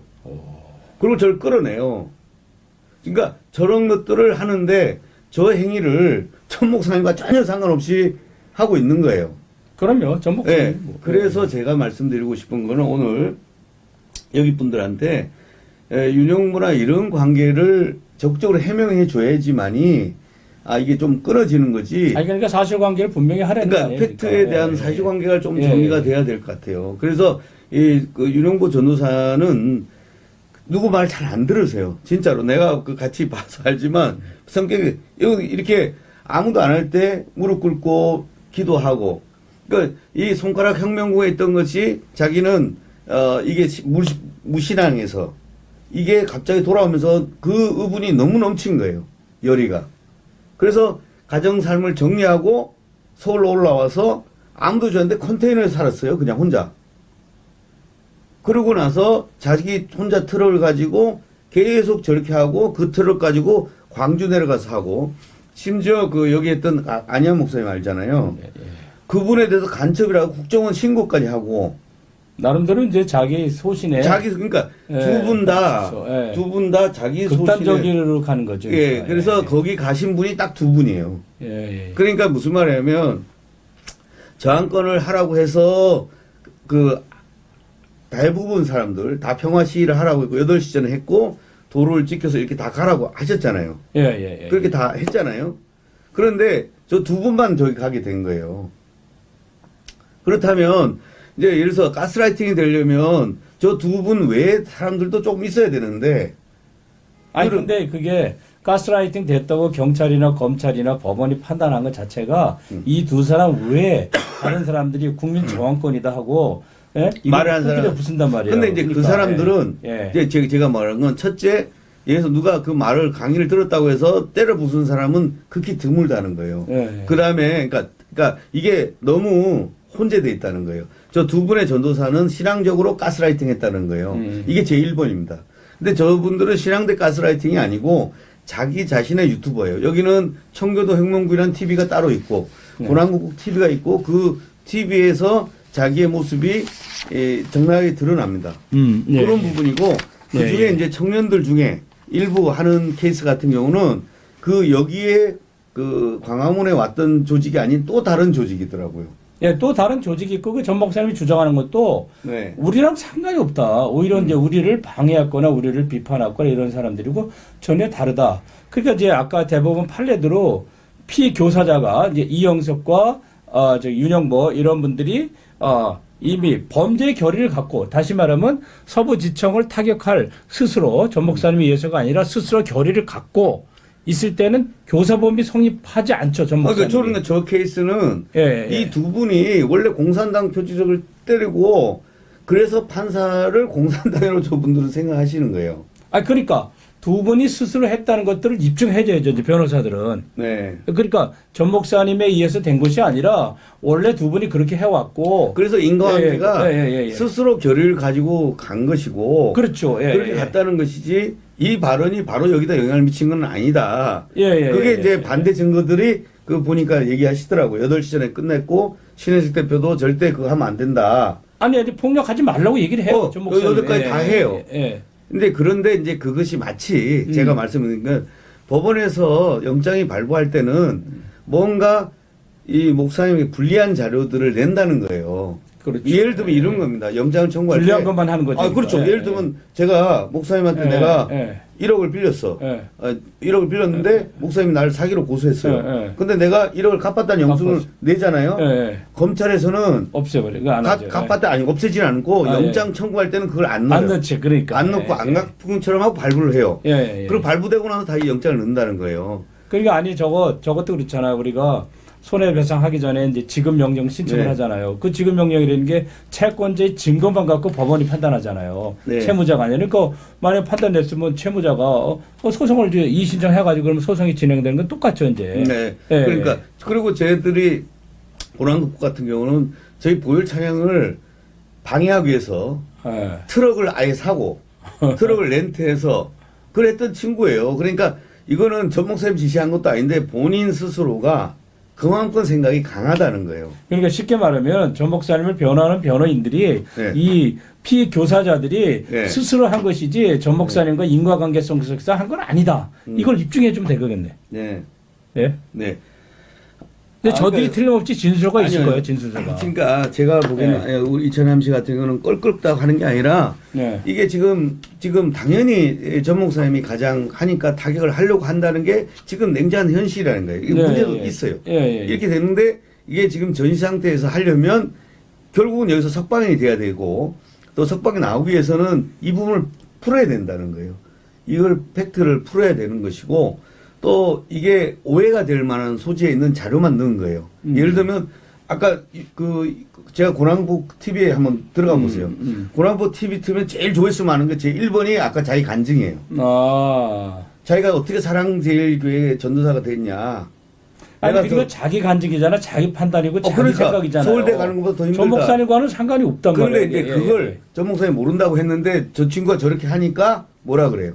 그리고 저를 끌어내요. 그러니까 저런 것들을 하는데 저 행위를 천 목사님과 전혀 상관없이 하고 있는 거예요. 그럼요. 전 목사님. 네. 그래서 제가 말씀드리고 싶은 거는 오늘 여기 분들한테 윤영보나 이런 관계를 적극적으로 해명해 줘야지만이 이게 좀 끊어지는 거지. 아니 그러니까 사실관계를 분명히 하라는 그러니까 거예요. 팩트에 그러니까. 대한 예, 사실관계가 좀 예, 정리가 예. 돼야 될 것 같아요. 그래서 그 윤영보 전도사는 누구 말 잘 안 들으세요. 진짜로 내가 그 같이 봐서 알지만 성격이 이렇게 아무도 안 할 때 무릎 꿇고 기도하고. 그러니까 이 손가락 혁명구에 있던 것이 자기는 이게 무신앙에서 이게 갑자기 돌아오면서 그 의분이 너무 넘친 거예요. 열의가. 그래서 가정 삶을 정리하고 서울로 올라와서 아무도 주는데 컨테이너에 살았어요. 그냥 혼자. 그러고 나서 자기 혼자 트럭을 가지고 계속 저렇게 하고 그 트럭 가지고 광주 내려가서 하고 심지어 그 여기 있던 안희환 목사님 알잖아요. 그분에 대해서 간첩이라고 국정원 신고까지 하고 나름대로 이제 자기 소신에 그러니까 예, 두 분 다 그렇죠. 예. 두 분 다 자기 소신에 극단적으로 가는 거죠. 예, 그러니까. 그래서 예, 거기 가신 분이 딱 두 분이에요. 예, 예. 그러니까 무슨 말이냐면 저항권을 하라고 해서 그 대부분 사람들 다 평화 시위를 하라고 했고 8시 전에 했고 도로를 지켜서 이렇게 다 가라고 하셨잖아요. 예, 예, 예. 그렇게 다 했잖아요. 그런데 저 두 분만 저기 가게 된 거예요. 그렇다면 이제 예를 들어서 가스라이팅이 되려면 저 두 분 외에 사람들도 조금 있어야 되는데 아니 근데 그게 가스라이팅 됐다고 경찰이나 검찰이나 법원이 판단한 것 자체가 이 두 사람 외에 다른 사람들이 국민 저항권이다 하고 예? 말을 한 사람 부순단 말이에요. 근데 이제 그 그러니까, 사람들은 예. 이제 제가 말한 건 첫째 예에서 누가 그 말을 강의를 들었다고 해서 때려 부순 사람은 극히 드물다는 거예요. 예. 그다음에 그러니까 이게 너무 혼재돼 있다는 거예요. 저 두 분의 전도사는 신앙적으로 가스라이팅 했다는 거예요. 이게 제 1번입니다. 근데 저분들은 신앙대 가스라이팅이 아니고 자기 자신의 유튜버예요. 여기는 청교도 혁명구이라는 TV가 따로 있고 고난국국 TV가 있고 그 TV에서 자기의 모습이 적나라하게 드러납니다. 예. 그런 부분이고 그 중에 예, 예. 이제 청년들 중에 일부 하는 케이스 같은 경우는 그 여기에 그 광화문에 왔던 조직이 아닌 또 다른 조직이더라고요. 예, 또 다른 조직이 있고 그 전 목사님이 주장하는 것도 네. 우리랑 상관이 없다. 오히려 이제 우리를 방해했거나 우리를 비판했거나 이런 사람들이고 전혀 다르다. 그러니까 이제 아까 대법원 판례대로 피교사자가 이제 이영석과 저 윤영보 이런 분들이 이미 범죄의 결의를 갖고 다시 말하면 서부지청을 타격할 스스로 전 목사님이 위해서가 아니라 스스로 결의를 갖고 있을 때는 교사범이 성립하지 않죠. 전 목사님. 그러니까 저 케이스는 예, 예. 이 두 분이 원래 공산당 표지적을 때리고 그래서 판사를 공산당으로 저분들은 생각하시는 거예요. 그러니까 두 분이 스스로 했다는 것들을 입증해줘야죠. 이제 변호사들은. 네. 그러니까 전 목사님에 의해서 된 것이 아니라 원래 두 분이 그렇게 해왔고. 그래서 인과관계가 예. 스스로 결의를 가지고 간 것이고 그렇죠. 예, 그렇게 예. 갔다는 것이지 이 발언이 바로 여기다 영향을 미친 건 아니다. 예, 그게 예, 이제 예. 반대 증거들이 그 보니까 얘기하시더라고요. 8시 전에 끝냈고 신혜식 대표도 절대 그거 하면 안 된다. 아니 폭력하지 말라고 얘기를 해요. 전 목사님. 여기까지 다 해요. 예. 근데 그런데 이제 그것이 마치 제가 말씀드린 건 법원에서 영장이 발부할 때는 뭔가 이 목사님이 불리한 자료들을 낸다는 거예요. 그렇죠. 예를 들면 이런 겁니다. 영장을 청구할 때. 불리한 것만 하는 거죠. 그렇죠. 예, 예를 들면 제가 목사님한테 내가 1억을 빌렸어. 예. 1억을 빌렸는데 목사님이 나를 사기로 고소했어요. 예. 근데 내가 1억을 갚았다는 영수를 갚았어. 내잖아요. 예. 검찰에서는 없애버려. 그거 안 하죠. 갚았다 아니 없애지 않고 영장 청구할 때는 그걸 안 넣어요. 안 넣지. 그러니까. 안 넣고 안 갚은처럼 하고 발부를 해요. 예. 그리고 발부되고 나서 다시 영장을 넣는다는 거예요. 그러니까 아니 저것도 그렇잖아요. 우리가 손해배상하기 전에 이제 지급명령 신청을 네. 하잖아요. 그 지급명령이라는 게 채권자의 증거만 갖고 법원이 판단하잖아요. 네. 채무자가 아니라. 그러니까 만약 판단됐으면 채무자가 소송을 이제 이의신청해가지고 그러면 소송이 진행되는 건 똑같죠, 이제. 네. 예. 그러니까 그리고 저희들이 고난국국 같은 경우는 저희 보혈 차량을 방해하기 위해서 예. 트럭을 아예 사고 트럭을 렌트해서 그랬던 친구예요. 그러니까 이거는 전 목사님 지시한 것도 아닌데 본인 스스로가 그만큼 생각이 강하다는 거예요. 그러니까 쉽게 말하면 전 목사님을 변호하는 변호인들이 네. 이 피교사자들이 네. 스스로 한 것이지 전 목사님과 인과관계성 속에서 한 건 아니다. 이걸 입증해 주면 되겠네. 네. 예? 네. 근데 저들이 틀림없이 진술서가 있을 아니요. 거예요, 진술서가. 그러니까 제가 보기에는 네. 우리 이천남 씨 같은 경우는 껄끄럽다고 하는 게 아니라 네. 이게 지금 당연히 전 목사님이 가장 하니까 타격을 하려고 한다는 게 지금 냉정한 현실이라는 거예요. 이거 네, 문제도 예. 있어요. 예, 예, 예. 이렇게 되는데 이게 지금 전시 상태에서 하려면 결국은 여기서 석방이 돼야 되고 또 석방이 나오기 위해서는 이 부분을 풀어야 된다는 거예요. 이걸 팩트를 풀어야 되는 것이고 또 이게 오해가 될 만한 소지에 있는 자료만 넣은 거예요. 예를 들면 아까 제가 고난복 TV에 한번 들어가 보세요. 고난복 TV 틀면 제일 조회수 많은 게 제 1번이 아까 자기 간증이에요. 아. 자기가 어떻게 사랑제일교회 전도사가 됐냐. 아니, 내가 그리고 자기 간증이잖아. 자기 판단이고 자기 그러니까 생각이잖아요. 서울대 가는 것보다 더 힘들다. 전 목사님과는 상관이 없단 그런데 말이에요. 이제 그걸 전 목사님 모른다고 했는데 저 친구가 저렇게 하니까 뭐라 그래요?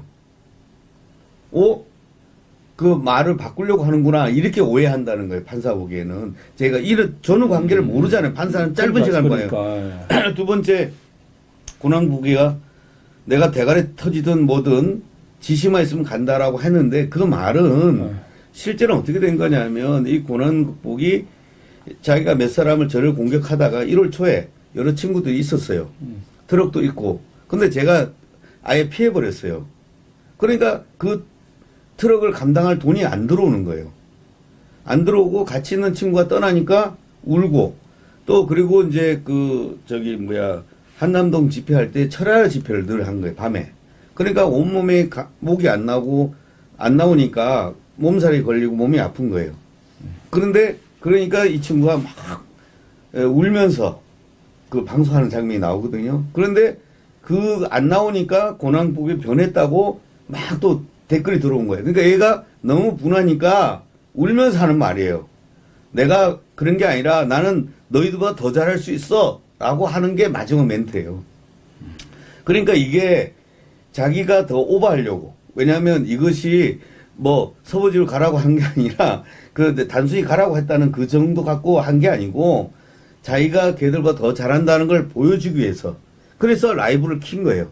그 말을 바꾸려고 하는구나 이렇게 오해한다는 거예요. 판사 보기에는 제가 이런 전후 관계를 모르잖아요. 판사는 짧은 시간 봐요. 그러니까. 두 번째 고난국이가 내가 대가리 터지든 뭐든 지시만 있으면 간다라고 했는데 그 말은 실제로 어떻게 된 거냐면 이 고난국이 자기가 몇 사람을 저를 공격하다가 1월 초에 여러 친구들이 있었어요. 트럭도 있고. 근데 제가 아예 피해버렸어요. 그러니까 그 트럭을 감당할 돈이 안 들어오는 거예요. 안 들어오고 같이 있는 친구가 떠나니까 울고 또 그리고 이제 한남동 집회할 때 철야 집회를 늘 한 거예요. 밤에. 그러니까 온몸에 목이 안 나오니까 몸살이 걸리고 몸이 아픈 거예요. 그러니까 이 친구가 막 울면서 그 방송하는 장면이 나오거든요. 그런데 안 나오니까 고난복이 변했다고 막 또 댓글이 들어온 거예요. 그러니까 얘가 너무 분하니까 울면서 하는 말이에요. 내가 그런 게 아니라 나는 너희들보다 더 잘할 수 있어 라고 하는 게 마지막 멘트예요. 그러니까 이게 자기가 더 오버하려고. 왜냐하면 이것이 뭐 서버지로 가라고 한 게 아니라 단순히 가라고 했다는 그 정도 갖고 한 게 아니고 자기가 걔들보다 더 잘한다는 걸 보여주기 위해서. 그래서 라이브를 킨 거예요.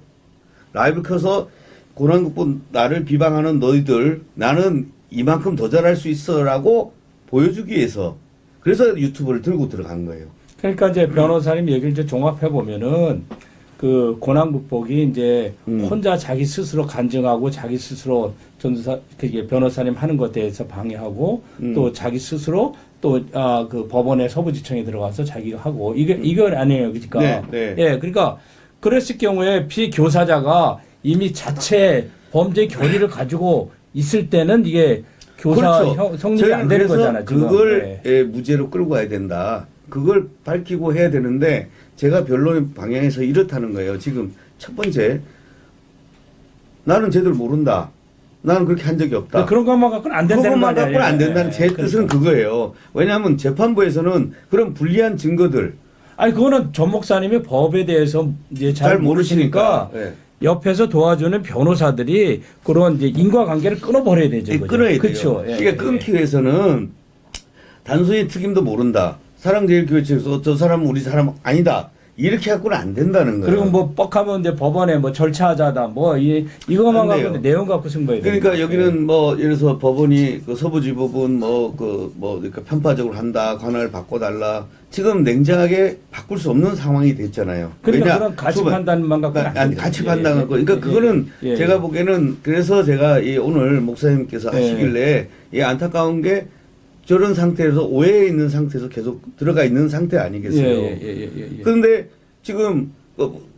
라이브 켜서 고난국보 나를 비방하는 너희들 나는 이만큼 더 잘할 수 있어라고 보여주기 위해서 그래서 유튜브를 들고 들어간 거예요. 그러니까 이제 변호사님 얘기를 이제 종합해 보면은 그 고난국복이 이제 혼자 자기 스스로 간증하고 자기 스스로 전도사 그게 변호사님 하는 것에 대해서 방해하고 또 자기 스스로 또 그 법원의 서부지청에 들어가서 자기가 하고 이건 아니에요, 그러니까 네. 예, 그러니까 그랬을 경우에 피교사자가 이미 자체 범죄 결의를 가지고 있을 때는 이게 교사 그렇죠. 성립이 안 되는 거잖아요. 지금. 그걸 네. 무죄로 끌고 가야 된다. 그걸 밝히고 해야 되는데 제가 변론 방향에서 이렇다는 거예요. 지금 첫 번째 나는 쟤들 모른다. 나는 그렇게 한 적이 없다. 그런 것만 갖고는 안 된다는 그것만 말이에요. 갖고는 안 된다는 제 뜻은 그거예요. 왜냐하면 재판부에서는 그런 불리한 증거들 아니 그거는 전 목사님이 법에 대해서 이제 잘 모르시니까 네. 옆에서 도와주는 변호사들이 그런 이제 인과관계를 끊어버려야 되죠. 그죠? 끊어야 돼요. 그렇죠. 예, 이게 끊기 위해서는 단순히 특임도 모른다. 사랑제일교회 측에서 저 사람은 우리 사람 아니다. 이렇게 갖고는 안 된다는 거예요. 그리고 뭐 뻑하면 이제 법원에 뭐 절차하자다 뭐 이거만 안 돼요. 갖고 내용 갖고 승부해야 돼요. 그러니까 여기는 뭐 예를 들어서 법원이 그 서부지법은 그러니까 편파적으로 한다. 관할을 바꿔달라. 지금 냉정하게 바꿀 수 없는 상황이 됐잖아요. 그러니까 그런 가치 판단만 갖고 아니 가치 판단 갖고 그러니까 그거는 제가 보기에는 그래서 제가 오늘 목사님께서 하시길래 안타까운 게 저런 상태에서 오해에 있는 상태에서 계속 들어가 있는 상태 아니겠어요. 그런데 지금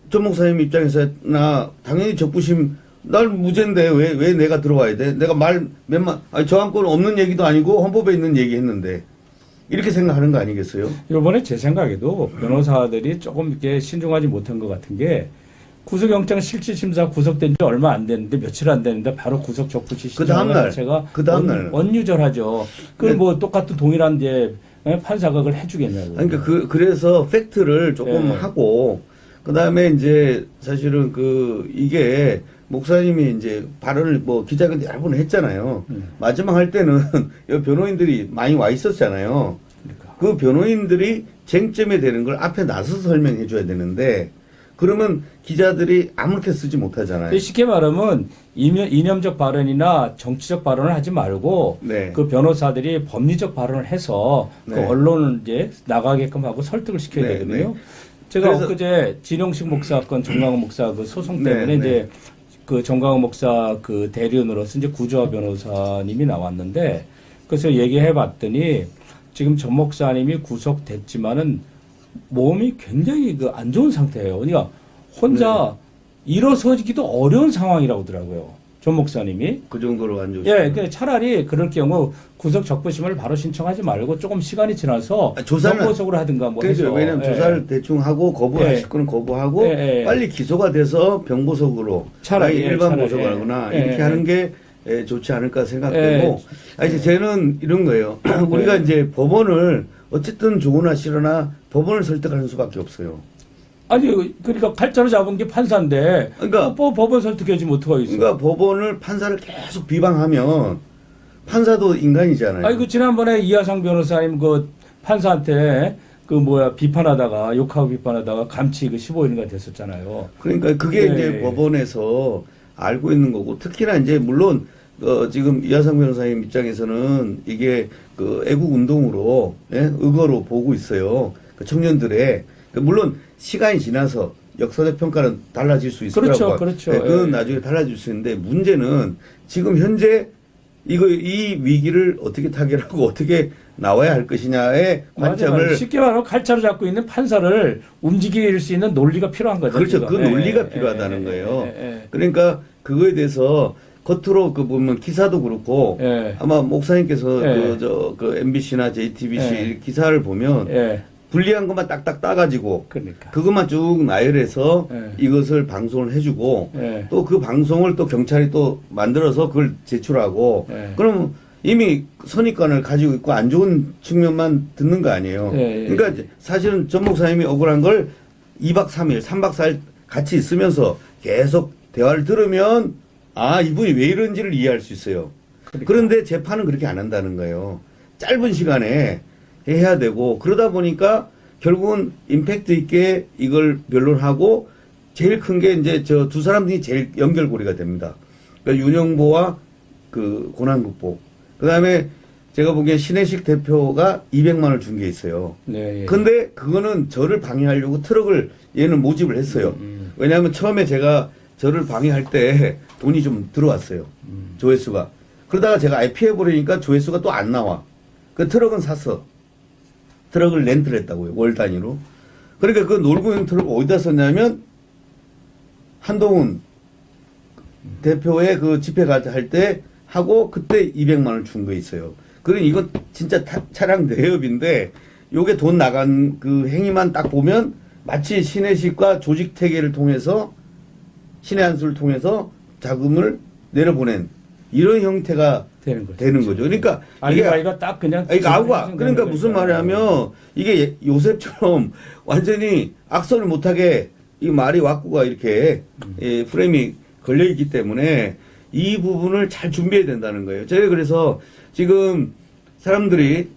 전 목사님 입장에서 당연히 적부심 날 무죄인데 왜 내가 들어와야 돼? 내가 저항권 없는 얘기도 아니고 헌법에 있는 얘기 했는데 이렇게 생각하는 거 아니겠어요? 이번에 제 생각에도 변호사들이 조금 이렇게 신중하지 못한 것 같은 게 구속영장 실질심사 구속된 지 얼마 안 됐는데 며칠 안 됐는데 바로 구속 적부시 신청하는 자체가 언유절하죠. 그걸 뭐 똑같은 동일한 이제 판사각을 해주겠냐고. 그러니까 그래서 팩트를 조금 하고 그다음에 이제 사실은 이게 목사님이 이제 발언을 뭐 기자회견 여러 번 했잖아요. 마지막 할 때는 변호인들이 많이 와 있었잖아요. 그러니까. 그 변호인들이 쟁점에 대는 걸 앞에 나서서 설명해 줘야 되는데 그러면 기자들이 아무렇게 쓰지 못하잖아요. 쉽게 말하면 이념적 발언이나 정치적 발언을 하지 말고 네. 그 변호사들이 법리적 발언을 해서 그 네. 언론을 이제 나가게끔 하고 설득을 시켜야 네, 되거든요. 네. 제가 그래서- 엊그제 진용식 목사 건 정광훈 목사 그 소송 네, 때문에 네. 이제 그 정광훈 목사 그 대리인으로서 이제 구조화 변호사님이 나왔는데 그래서 얘기해 봤더니 지금 전 목사님이 구속됐지만은 몸이 굉장히 그 안 좋은 상태예요. 그러니까 혼자 일어서기도 어려운 상황이라고 하더라고요. 전 목사님이. 그 정도로 안 좋죠. 예, 그 차라리 그럴 경우 구속 적부심을 바로 신청하지 말고 조금 시간이 지나서 조사는- 정보석으로 하든가 뭐 그렇죠. 해서. 왜냐하면 예. 조사를 대충 하고 거부하실 예. 거는 거부하고 예. 빨리 기소가 돼서 병보석으로 차라리, 아니, 예, 일반 차라리. 보석을 하거나 예. 이렇게 예. 하는 게 좋지 않을까 생각되고 이제 저는 이런 거예요. 우리가 이제 법원을 어쨌든 좋으나 싫으나 법원을 설득하는 수밖에 없어요. 아니 그러니까 칼자루 잡은 게 판사인데 그러니까- 뭐 법원 설득해주면 어떡하겠어. 그러니까 법원을 판사를 계속 비방하면 판사도 인간이잖아요. 아니 그 지난번에 이하상 변호사님 그 판사한테 그 뭐야 비판하다가 욕하고 비판하다가 감치 그 15일인가 됐었잖아요. 그러니까 그게 네. 이제 법원에서 알고 있는 거고 특히나 이제 물론 지금 이하상 변호사님 입장에서는 이게 그 애국 운동으로 의거로 보고 있어요. 그 청년들의 물론 시간이 지나서 역사적 평가는 달라질 수 있을 그렇죠, 거라고. 그렇죠. 그건 예. 나중에 달라질 수 있는데 문제는 지금 현재 이 위기를 어떻게 타결하고 어떻게 나와야 할 것이냐의 관점을 맞아요. 쉽게 말하면 칼자루 잡고 있는 판사를 움직일 수 있는 논리가 필요한 거죠. 그렇죠. 지금. 그 논리가 예, 필요하다는 예, 거예요. 예, 예. 그러니까 그거에 대해서 겉으로 그 보면 기사도 그렇고 예. 아마 목사님께서 예. 그 MBC나 JTBC 예. 기사를 보면 예. 불리한 것만 딱딱 따가지고 그러니까. 그것만 쭉 나열해서 예. 이것을 방송을 해주고 예. 또 그 방송을 또 경찰이 또 만들어서 그걸 제출하고 예. 그럼 이미 선입관을 가지고 있고 안 좋은 측면만 듣는 거 아니에요. 예, 예. 그러니까 이제 사실은 전 목사님이 억울한 걸 2박 3일, 3박 4일 같이 있으면서 계속 대화를 들으면 아 이분이 왜 이런지를 이해할 수 있어요. 그러니까. 그런데 재판은 그렇게 안 한다는 거예요. 짧은 시간에 해야 되고 그러다 보니까 결국은 임팩트 있게 이걸 변론하고 제일 큰 게 이제 저 두 사람들이 제일 연결고리가 됩니다. 그러니까 윤영보와 그 고난극복. 그 다음에 제가 보기엔 신혜식 대표가 200만 원을 준 게 있어요. 네. 예. 근데 그거는 저를 방해하려고 트럭을 얘는 모집을 했어요. 왜냐하면 처음에 제가 저를 방해할 때 돈이 좀 들어왔어요. 조회수가. 그러다가 제가 아예 피해버리니까 조회수가 또 안 나와. 그 트럭은 샀어. 트럭을 렌트를 했다고요. 월 단위로. 그러니까 그 놀고 있는 트럭을 어디다 썼냐면 한동훈 대표의 그 집회 할 때 하고 그때 200만 원을 준 거 있어요. 그러니 이건 진짜 차량 대여비인데 요게 돈 나간 그 행위만 딱 보면 마치 신혜식과 조직 태계를 통해서 신의 한수를 통해서 자금을 내려보낸 이런 형태가 되는 거죠. 되는 거죠. 그러니까 알리바이가 딱 그냥. 이게 아우가 생성되는 그러니까 무슨 거니까. 말이냐면 이게 요셉처럼 완전히 악선을 못하게 이 말이 왁구가 이렇게 프레임이 걸려 있기 때문에 이 부분을 잘 준비해야 된다는 거예요. 제가 그래서 지금 사람들이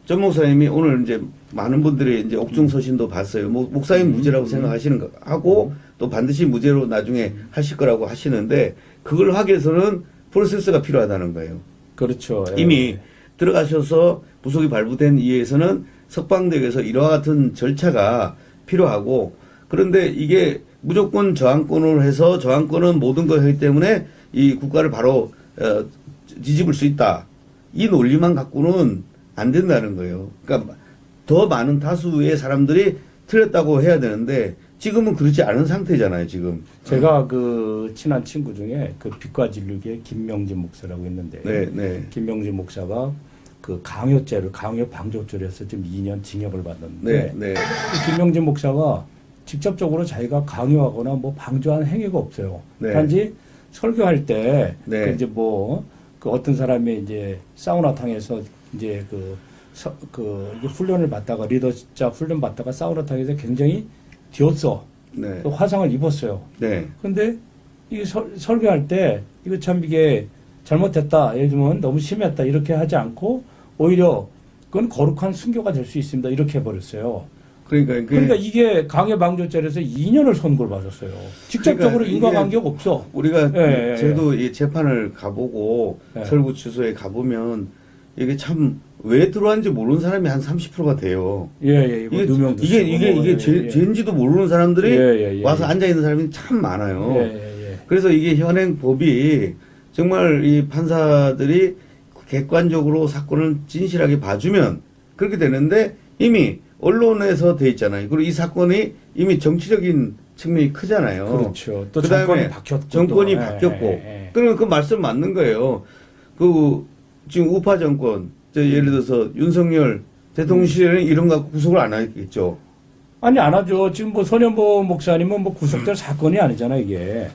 전 목사님이 오늘 이제 많은 분들이 이제 옥중서신도 봤어요. 목사님 무죄라고 생각하시는 거 하고 또 반드시 무죄로 나중에 하실 거라고 하시는데 그걸 하기 위해서는 프로세스가 필요하다는 거예요. 그렇죠. 예. 이미 들어가셔서 부속이 발부된 이에서는 석방대에서 이와 같은 절차가 필요하고 그런데 이게 무조건 저항권으로 해서 저항권은 모든 걸 하기 때문에 이 국가를 바로 뒤집을 수 있다. 이 논리만 갖고는 안 된다는 거예요. 그러니까 더 많은 다수의 사람들이 틀렸다고 해야 되는데 지금은 그렇지 않은 상태잖아요. 지금. 제가 그 친한 친구 중에 그 빛과 진리교의 김명진 목사라고 있는데 네, 네. 김명진 목사가 그 강요 방조죄로 해서 지금 2년 징역을 받았는데 네, 네. 그 김명진 목사가 직접적으로 자기가 강요하거나 뭐 방조한 행위가 없어요. 네. 단지 설교할 때 네. 그 이제 뭐 그 어떤 사람이 이제 사우나탕에서 이제 이게 훈련을 받다가 리더자 훈련 받다가 사우나탕에서 굉장히 뒤었어. 네. 또 화상을 입었어요. 네. 근데 이게 설교할 때 이거 참 이게 잘못했다. 예를 들면 너무 심했다. 이렇게 하지 않고 오히려 그건 거룩한 순교가 될 수 있습니다. 이렇게 해버렸어요. 그러니까 이게 강요방조죄에서 2년을 선고를 받았어요. 직접적으로 그러니까 인과관계가 없어. 우리가 예, 예, 저도 이 재판을 가보고 예. 서울구치소에 가보면 이게 참 왜 들어왔는지 모르는 사람이 한 30%가 돼요. 예. 뭐 누명도 쓰고 뭐, 이게 죄인지도 모르는 사람들이 와서 예. 앉아 있는 사람이 참 많아요. 예. 그래서 이게 현행 법이 정말 이 판사들이 객관적으로 사건을 진실하게 봐주면 그렇게 되는데 이미 언론에서 돼 있잖아요. 그리고 이 사건이 이미 정치적인 측면이 크잖아요. 그렇죠. 또 그다음에 정권이 바뀌었고. 정권이 또. 바뀌었고. 그러면 그 말씀 맞는 거예요. 그 지금 우파 정권, 예를 들어서 윤석열 대통령 시절에는 이런 거 갖고 구속을 안 하겠죠. 아니 안 하죠. 지금 뭐 손현보 목사님은 뭐 구속될 사건이 아니잖아 이게.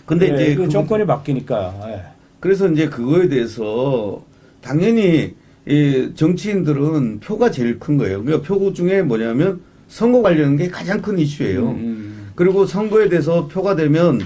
근데 예, 이제 그 정권이 바뀌니까. 예. 그래서 이제 그거에 대해서 당연히 이 정치인들은 표가 제일 큰 거예요. 그러니까 표 중에 뭐냐면 선거 관련 게 가장 큰 이슈예요. 그리고 선거에 대해서 표가 되면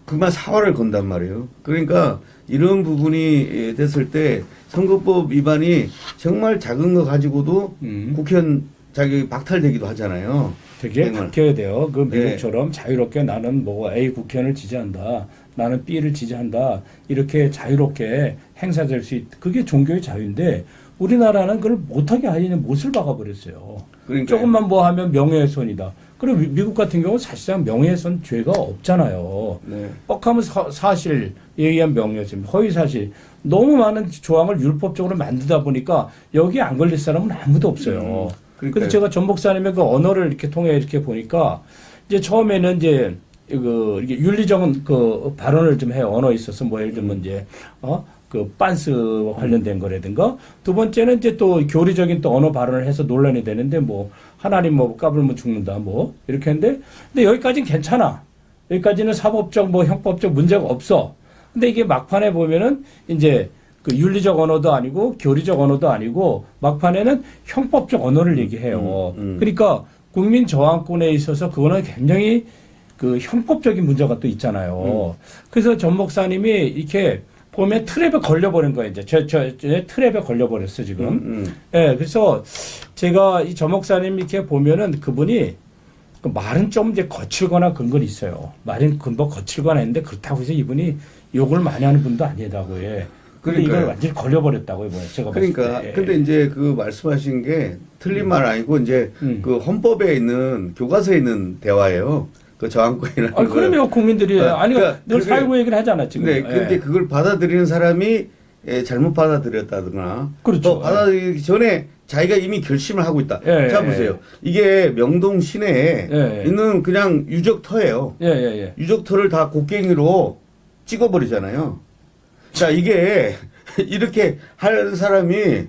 그만 사활을 건단 말이에요. 그러니까 이런 부분이 됐을 때 선거법 위반이 정말 작은 거 가지고도 국회의원 자격이 박탈되기도 하잖아요. 되게 정말. 바뀌어야 돼요. 그 네. 미국처럼 자유롭게 나는 뭐 A 국회의원을 지지한다. 나는 B를 지지한다. 이렇게 자유롭게 행사될 수 그게 종교의 자유인데 우리나라는 그걸 못하게 하려는 못을 박아버렸어요. 그러니까요. 조금만 뭐 하면 명예훼손이다. 그리고 미국 같은 경우는 사실상 명예훼손 죄가 없잖아요. 네. 뻑하면 사실 얘기한 명예훼손, 허위사실 너무 많은 조항을 율법적으로 만들다 보니까 여기 안 걸릴 사람은 아무도 없어요. 그래서 제가 전 목사님의 그 언어를 이렇게 통해 이렇게 보니까 이제 처음에는 이제 이게 윤리적인 그 발언을 좀 해요. 언어에 있어서 뭐 예를 들면 이제 그 빤스와 관련된 거라든가 두 번째는 이제 또 교리적인 또 언어 발언을 해서 논란이 되는데 뭐 하나님 뭐 까불면 죽는다 뭐 이렇게 했는데 근데 여기까지는 괜찮아. 여기까지는 사법적 뭐 형법적 문제가 없어. 근데 이게 막판에 보면은 이제 그 윤리적 언어도 아니고 교리적 언어도 아니고 막판에는 형법적 언어를 얘기해요. 그러니까 국민 저항권에 있어서 그거는 굉장히 그 형법적인 문제가 또 있잖아요. 그래서 전 목사님이 이렇게 보면 트랩에 걸려버린 거예요. 이제 저 트랩에 걸려버렸어 지금. 예, 그래서 제가 이 전 목사님 이렇게 보면은 그분이 그 말은 좀 이제 거칠거나 그런 건 있어요. 말은 금방 거칠거나 했는데 그렇다고 해서 이분이 욕을 많이 하는 분도 아니다고 해. 근데 이걸 완전히 걸려버렸다고요, 제가 봤을 그러니까 때. 근데 이제 그 말씀하신 게 틀린 말 아니고 이제 그 헌법에 있는 교과서에 있는 대화예요. 그 저항권이라는 거. 그러면 국민들이 아니 그러니까 늘 살고 얘기를 하잖아 지금. 네, 근데 그걸 받아들이는 사람이 잘못 받아들였다거나 그렇죠. 또 받아들이기 전에 자기가 이미 결심을 하고 있다. 예, 자 예, 보세요. 이게 명동 시내에 예. 있는 그냥 유적터예요. 예. 유적터를 다 곡괭이로 찍어버리잖아요. 자, 이게 이렇게 할 사람이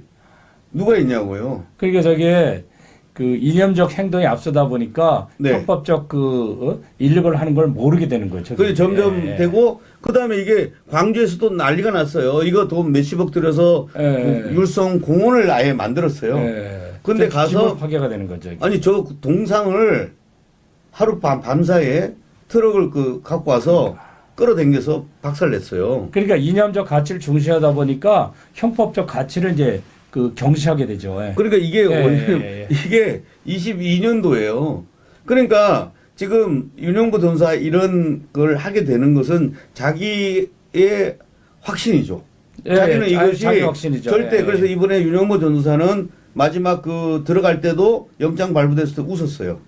누가 있냐고요. 그러니까 저게 그 이념적 행동에 앞서다 보니까 네. 형법적 인력을 하는 걸 모르게 되는 거죠. 그게 점점 되고 그다음에 이게 광주에서도 난리가 났어요. 이거 돈 몇십억 들여서 율성 공원을 아예 만들었어요. 근데 가서 파괴가 되는 거죠. 이게. 아니 저 동상을 하루 밤사이에 트럭을 갖고 와서 끌어당겨서 박살냈어요. 그러니까 이념적 가치를 중시하다 보니까 형법적 가치를 이제 경시하게 되죠. 예. 그러니까 이게 이게 22년도예요. 그러니까 지금 윤영보 전사 이런 걸 하게 되는 것은 자기의 확신이죠. 자기는 이것이 자기 확신이죠. 절대 그래서 이번에 윤영보 전사는 마지막 들어갈 때도 영장 발부됐을 때 웃었어요.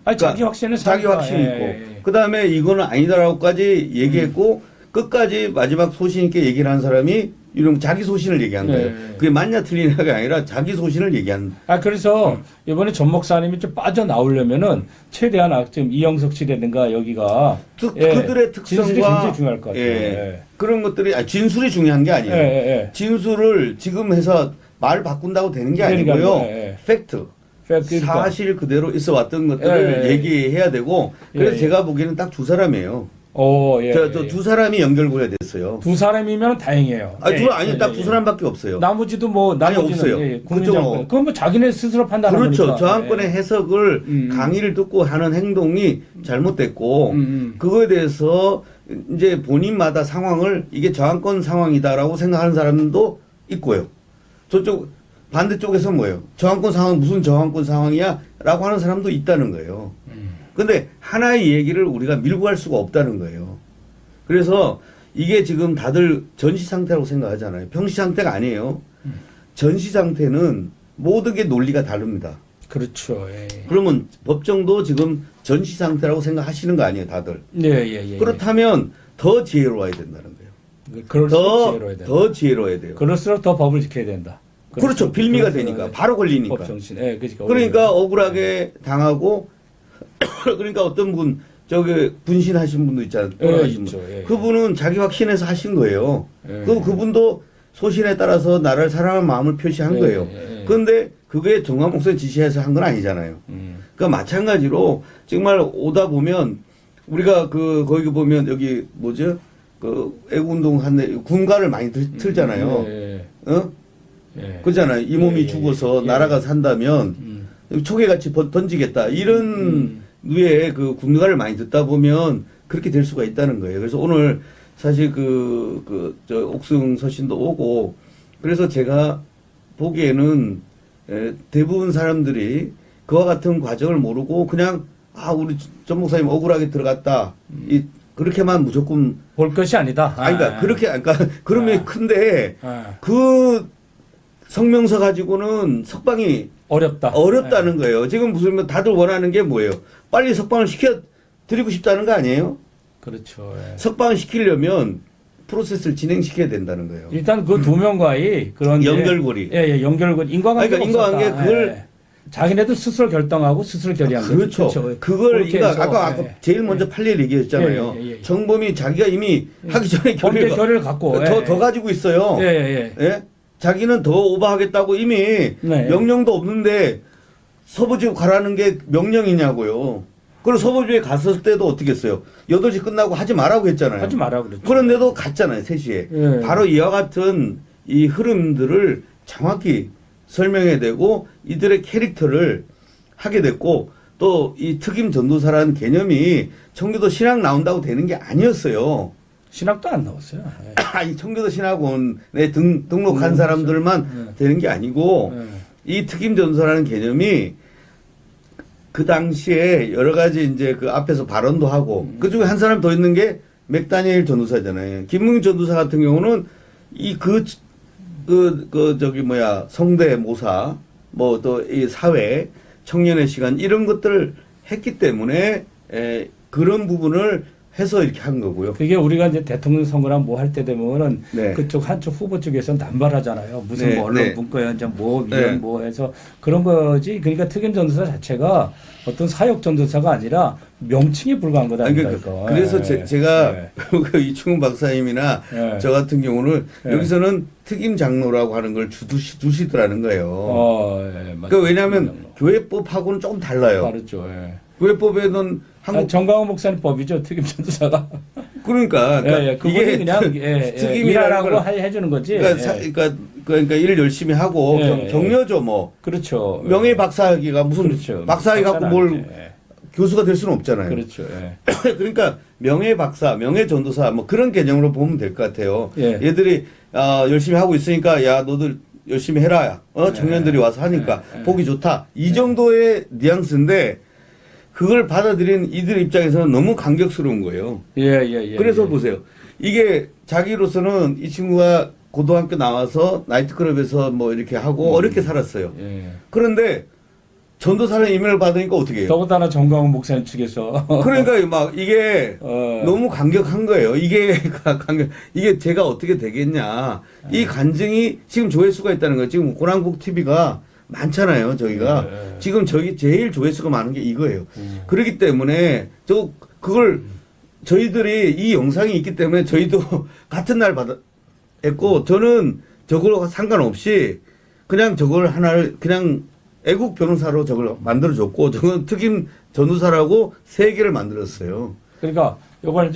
아니, 자기 확신은 자기 확신이 있고 그 다음에 이거는 아니다라고까지 얘기했고 끝까지 마지막 소신 있게 얘기를 한 사람이 이런 자기 소신을 얘기한 거예요. 그게 맞냐 틀리냐가 아니라 자기 소신을 얘기한. 그래서 이번에 전 목사님이 좀 빠져나오려면은 최대한 지금 이영석 씨라든가 여기가 그들의 특성과 진술이 굉장히 중요할 것 같아요. 그런 것들이 진술이 중요한 게 아니에요. 진술을 지금 해서 말 바꾼다고 되는 게 아니고요. 팩트. 사실 그대로 있어 왔던 것들을 얘기해야 되고 그래서 제가 보기에는 딱 두 사람이에요. 두 사람이 연결고리가 됐어요. 두 사람이면 다행이에요. 아니 딱 두 사람밖에 없어요. 나머지도 뭐 나머지는 없어요. 국민정권. 그건 뭐 자기네 스스로 판단하는 거니까. 그렇죠. 저항권의 해석을 강의를 듣고 하는 행동이 잘못됐고 그거에 대해서 이제 본인마다 상황을 이게 저항권 상황이다라고 생각하는 사람도 있고요. 저쪽 반대쪽에서 뭐예요? 저항권 상황 무슨 저항권 상황이야? 라고 하는 사람도 있다는 거예요. 근데 하나의 얘기를 우리가 밀고 갈 수가 없다는 거예요. 그래서 이게 지금 다들 전시 상태라고 생각하잖아요. 평시 상태가 아니에요. 전시 상태는 모든 게 논리가 다릅니다. 그렇죠. 예. 그러면 법정도 지금 전시 상태라고 생각하시는 거 아니에요, 다들? 예. 그렇다면 더 지혜로워야 된다는 거예요. 그럴수록 지혜로워야 된다. 더 지혜로워야 돼요. 그럴수록 더 법을 지켜야 된다. 그렇죠. 빌미가 되니까. 바로 걸리니까. 법 정신. 예, 그러니까 억울하게 당하고 그러니까 어떤 분 저기 분신하신 분도 있잖아요. 돌아가신 있죠. 분. 예. 그분은 자기 확신에서 하신 거예요. 예. 그분도 소신에 따라서 나를 사랑하는 마음을 표시한 예, 거예요. 예. 그런데 그게 정광 목사님 지시해서 한 건 아니잖아요. 그러니까 마찬가지로 정말 오다 보면 우리가 거기 보면 여기 뭐죠? 그 애국운동 한데 군가를 많이 틀잖아요. 예. 어? 예. 그잖아요. 이 몸이 예, 죽어서 예. 나라가 산다면 초계같이 던지겠다. 이런 류의 그 군가를 많이 듣다 보면 그렇게 될 수가 있다는 거예요. 그래서 오늘 사실 저 옥승 서신도 오고 그래서 제가 보기에는 대부분 사람들이 그와 같은 과정을 모르고 그냥 우리 전 목사님 억울하게 들어갔다. 그렇게만 무조건 볼 것이 아니다. 그러니까 그러면 큰데 아. 그 성명서 가지고는 석방이 어렵다는 거예요. 지금 무슨 다들 원하는 게 뭐예요? 빨리 석방을 시켜 드리고 싶다는 거 아니에요? 그렇죠. 예. 석방을 시키려면 프로세스를 진행시켜야 된다는 거예요. 일단 그 두 명과의 그런 연결고리. 예, 연결고리 인과관계 그러니까 인과관계 그걸 자기네들 스스로 결정하고 스스로 결의한 거죠. 그렇죠. 그걸 아까 예. 제일 먼저 판례를 얘기했잖아요. 예. 정범이 자기가 이미 하기 전에 결의를 갖고 더 가지고 있어요. 예? 자기는 더 오버하겠다고 이미 명령도 없는데 서부지구 가라는 게 명령이냐고요. 그리고 서부지구에 갔을 때도 어떻게 했어요? 8시 끝나고 하지 말라고 했잖아요. 하지 말라고 그랬죠. 그런데도 갔잖아요, 3시에. 바로 이와 같은 이 흐름들을 정확히 설명해야 되고 이들의 캐릭터를 하게 됐고 또 이 특임 전도사라는 개념이 청교도 신학 나온다고 되는 게 아니었어요. 신학도 안 나왔어요. 이 청교도 신학원에 등록한 사람들만 되는 게 아니고 이 특임 전도사라는 개념이 그 당시에 여러 가지 이제 그 앞에서 발언도 하고 그 중에 한 사람 더 있는 게 맥다니엘 전도사잖아요. 김문규 전도사 같은 경우는 성대모사 뭐 또 이 사회 청년의 시간 이런 것들을 했기 때문에 그런 부분을 해서 이렇게 한 거고요. 그게 우리가 이제 대통령 선거나 뭐 할 때 되면은 네. 그쪽 한쪽 후보 쪽에서 남발하잖아요. 무슨 네, 뭐 언론 네. 문과연장 뭐 위원 네. 뭐 해서 그런 거지. 그러니까 특임 전도사 자체가 어떤 사역 전도사가 아니라 명칭에 불과한 거다. 그래서 제가 이충훈 박사님이나 저 같은 경우는 여기서는 특임 장로라고 하는 걸 두시더라는 거예요. 그러니까 왜냐하면 교회법하고는 조금 달라요. 다르죠. 교회법에는 정광훈 목사님 법이죠. 특임 전도사가. 그러니까 그분이 이게 그냥 특임이라고 해주는 거지. 그러니까 일 열심히 하고 격려죠 뭐. 그렇죠. 명예 박사학위가 무슨 그렇죠. 박사학위 갖고 뭘 교수가 될 수는 없잖아요. 그렇죠. 그러니까 명예 박사, 명예 전도사 뭐 그런 개념으로 보면 될 것 같아요. 얘들이 열심히 하고 있으니까 야 너들 열심히 해라. 청년들이 와서 하니까 보기 좋다. 이 정도의 뉘앙스인데 그걸 받아들인 이들 입장에서는 너무 감격스러운 거예요. 그래서 보세요. 이게 자기로서는 이 친구가 고등학교 나와서 나이트클럽에서 뭐 이렇게 하고 어렵게 살았어요. 그런데 전도사는 임명을 받으니까 어떻게 해요? 더군다나 정광훈 목사님 측에서. 그러니까 막 이게 너무 감격한 거예요. 이게 제가 어떻게 되겠냐. 이 간증이 지금 조회수가 있다는 거예요. 지금 고랑국 TV가 많잖아요, 저희가. 지금 저기 제일 조회수가 많은 게 이거예요. 그렇기 때문에 그걸 저희들이 이 영상이 있기 때문에 저희도 같은 날 했고 저는 저걸 상관없이 그냥 저걸 하나를 그냥 애국 변호사로 저걸 만들어줬고 저건 특임 전도사라고 3개를 만들었어요. 그러니까 이걸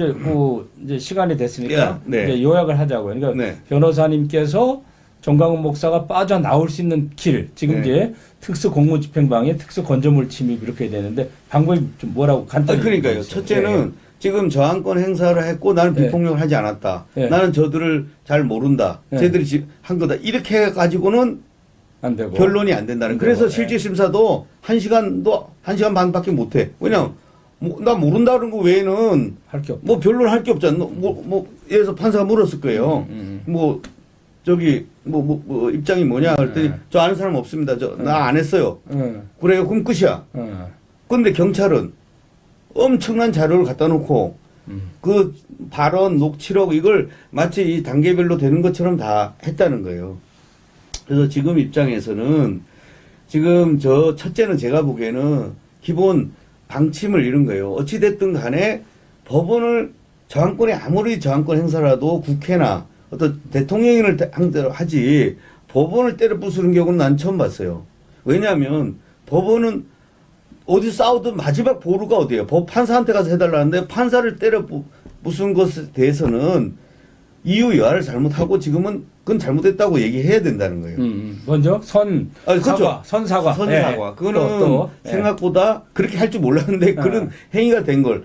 이제 시간이 됐으니까 이제 요약을 하자고요. 그러니까 변호사님께서 정광훈 목사가 빠져나올 수 있는 길, 지금 이제 특수 공무집행방해, 특수 건조물 침입 이렇게 해야 되는데 방법이 좀 뭐라고 간단히. 그러니까요. 첫째는 지금 저항권 행사를 했고 나는 비폭력을 하지 않았다. 나는 저들을 잘 모른다. 쟤들이 지금 한 거다. 이렇게 해가지고는 안 되고. 변론이 안 된다는. 안 그래서 되고, 실질 심사도 1시간 반밖에 못 해. 왜냐면 나 모른다는 거 외에는 할 게 없다. 뭐 변론할 게 없잖아. 뭐 예를 들어서 판사가 물었을 거예요. 뭐 저기 뭐 입장이 뭐냐 그랬더니 저 아는 사람 없습니다. 저 나 안 했어요. 그래요. 그럼 끝이야. 근데 경찰은 엄청난 자료를 갖다 놓고 그 발언, 녹취록 이걸 마치 이 단계별로 되는 것처럼 다 했다는 거예요. 그래서 지금 입장에서는 지금 첫째는 제가 보기에는 기본 방침을 잃은 거예요. 어찌됐든 간에 법원을 저항권이 아무리 저항권 행사라도 국회나 어떤 대통령을 상대로 하지 법원을 때려 부수는 경우는 난 처음 봤어요. 왜냐하면 법원은 어디 싸우든 마지막 보루가 어디예요? 판사한테 가서 해달라는데 판사를 때려 부순 것에 대해서는 이유 여하를 잘못하고 지금은 그건 잘못했다고 얘기해야 된다는 거예요. 먼저 그렇죠. 선사과. 선사과. 그거는 또, 생각보다 그렇게 할 줄 몰랐는데 그런 행위가 된 걸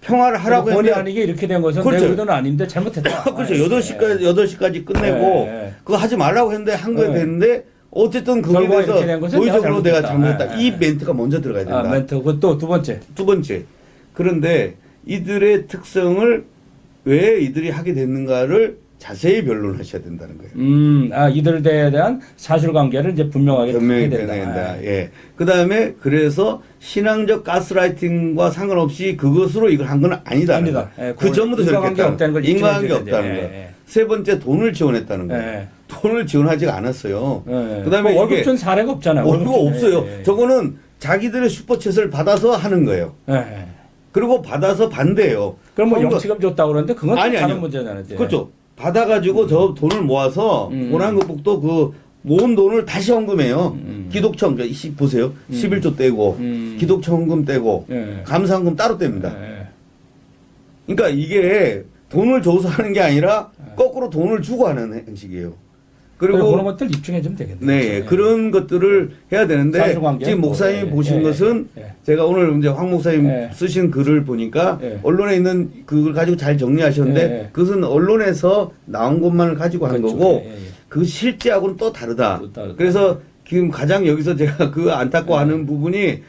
평화를 하라고 본의 했는데 아니게 이렇게 된 것은 그렇죠. 내 의도는 아닌데 잘못했다. 그렇죠. 8시까지 끝내고 그거 하지 말라고 했는데 한 거에 됐는데 어쨌든 그거에 결과가 이렇게 된 대해서 것은 도의적으로 내가 잘못했다. 잘못했다. 이 멘트가 먼저 들어가야 된다. 멘트. 그또 두 번째. 두 번째. 그런데 이들의 특성을 왜 이들이 하게 됐는가를 자세히 변론하셔야 된다는 거예요. 이들에 대한 사실관계를 이제 분명하게 변명이 해야 된다. 예. 그 다음에 그래서 신앙적 가스라이팅과 상관없이 그것으로 이걸 한 건 아니다는 거예요. 예, 그 전부터 인과관계 없다는 걸 인과관계 입증해줘야 없다는 되죠. 거예요. 세 번째 돈을 지원했다는 거예요. 돈을 지원하지 않았어요. 그 다음에 월급 준 사례가 없잖아요. 월급 없어요. 저거는 자기들의 슈퍼챗을 받아서 하는 거예요. 그리고 받아서 반대해요. 그럼 뭐 선거- 영치금 줬다고 그러는데 그건 또 다른 아니요. 문제잖아요. 이제. 그렇죠. 받아가지고 저 돈을 모아서 고난극복도 그 모은 돈을 다시 헌금해요. 기독청, 보세요. 11조 떼고, 기독청 헌금 떼고, 감사헌금 따로 뗍니다. 그러니까 이게 돈을 줘서 하는 게 아니라 거꾸로 돈을 주고 하는 행식이에요. 그리고 그런 것들 입증해 주면 되겠네요. 네, 그런 것들을 해야 되는데 사실관계. 지금 목사님이 예, 보신 예, 것은 예. 제가 오늘 이제 황 목사님 예. 쓰신 글을 보니까 예. 언론에 있는 그걸 가지고 잘 정리하셨는데 예. 그것은 언론에서 나온 것만을 가지고 한 그렇죠. 거고 예, 예. 그 실제하고는 또 다르다. 또 다르다. 그래서 지금 가장 여기서 제가 그 안타까워하는 부분이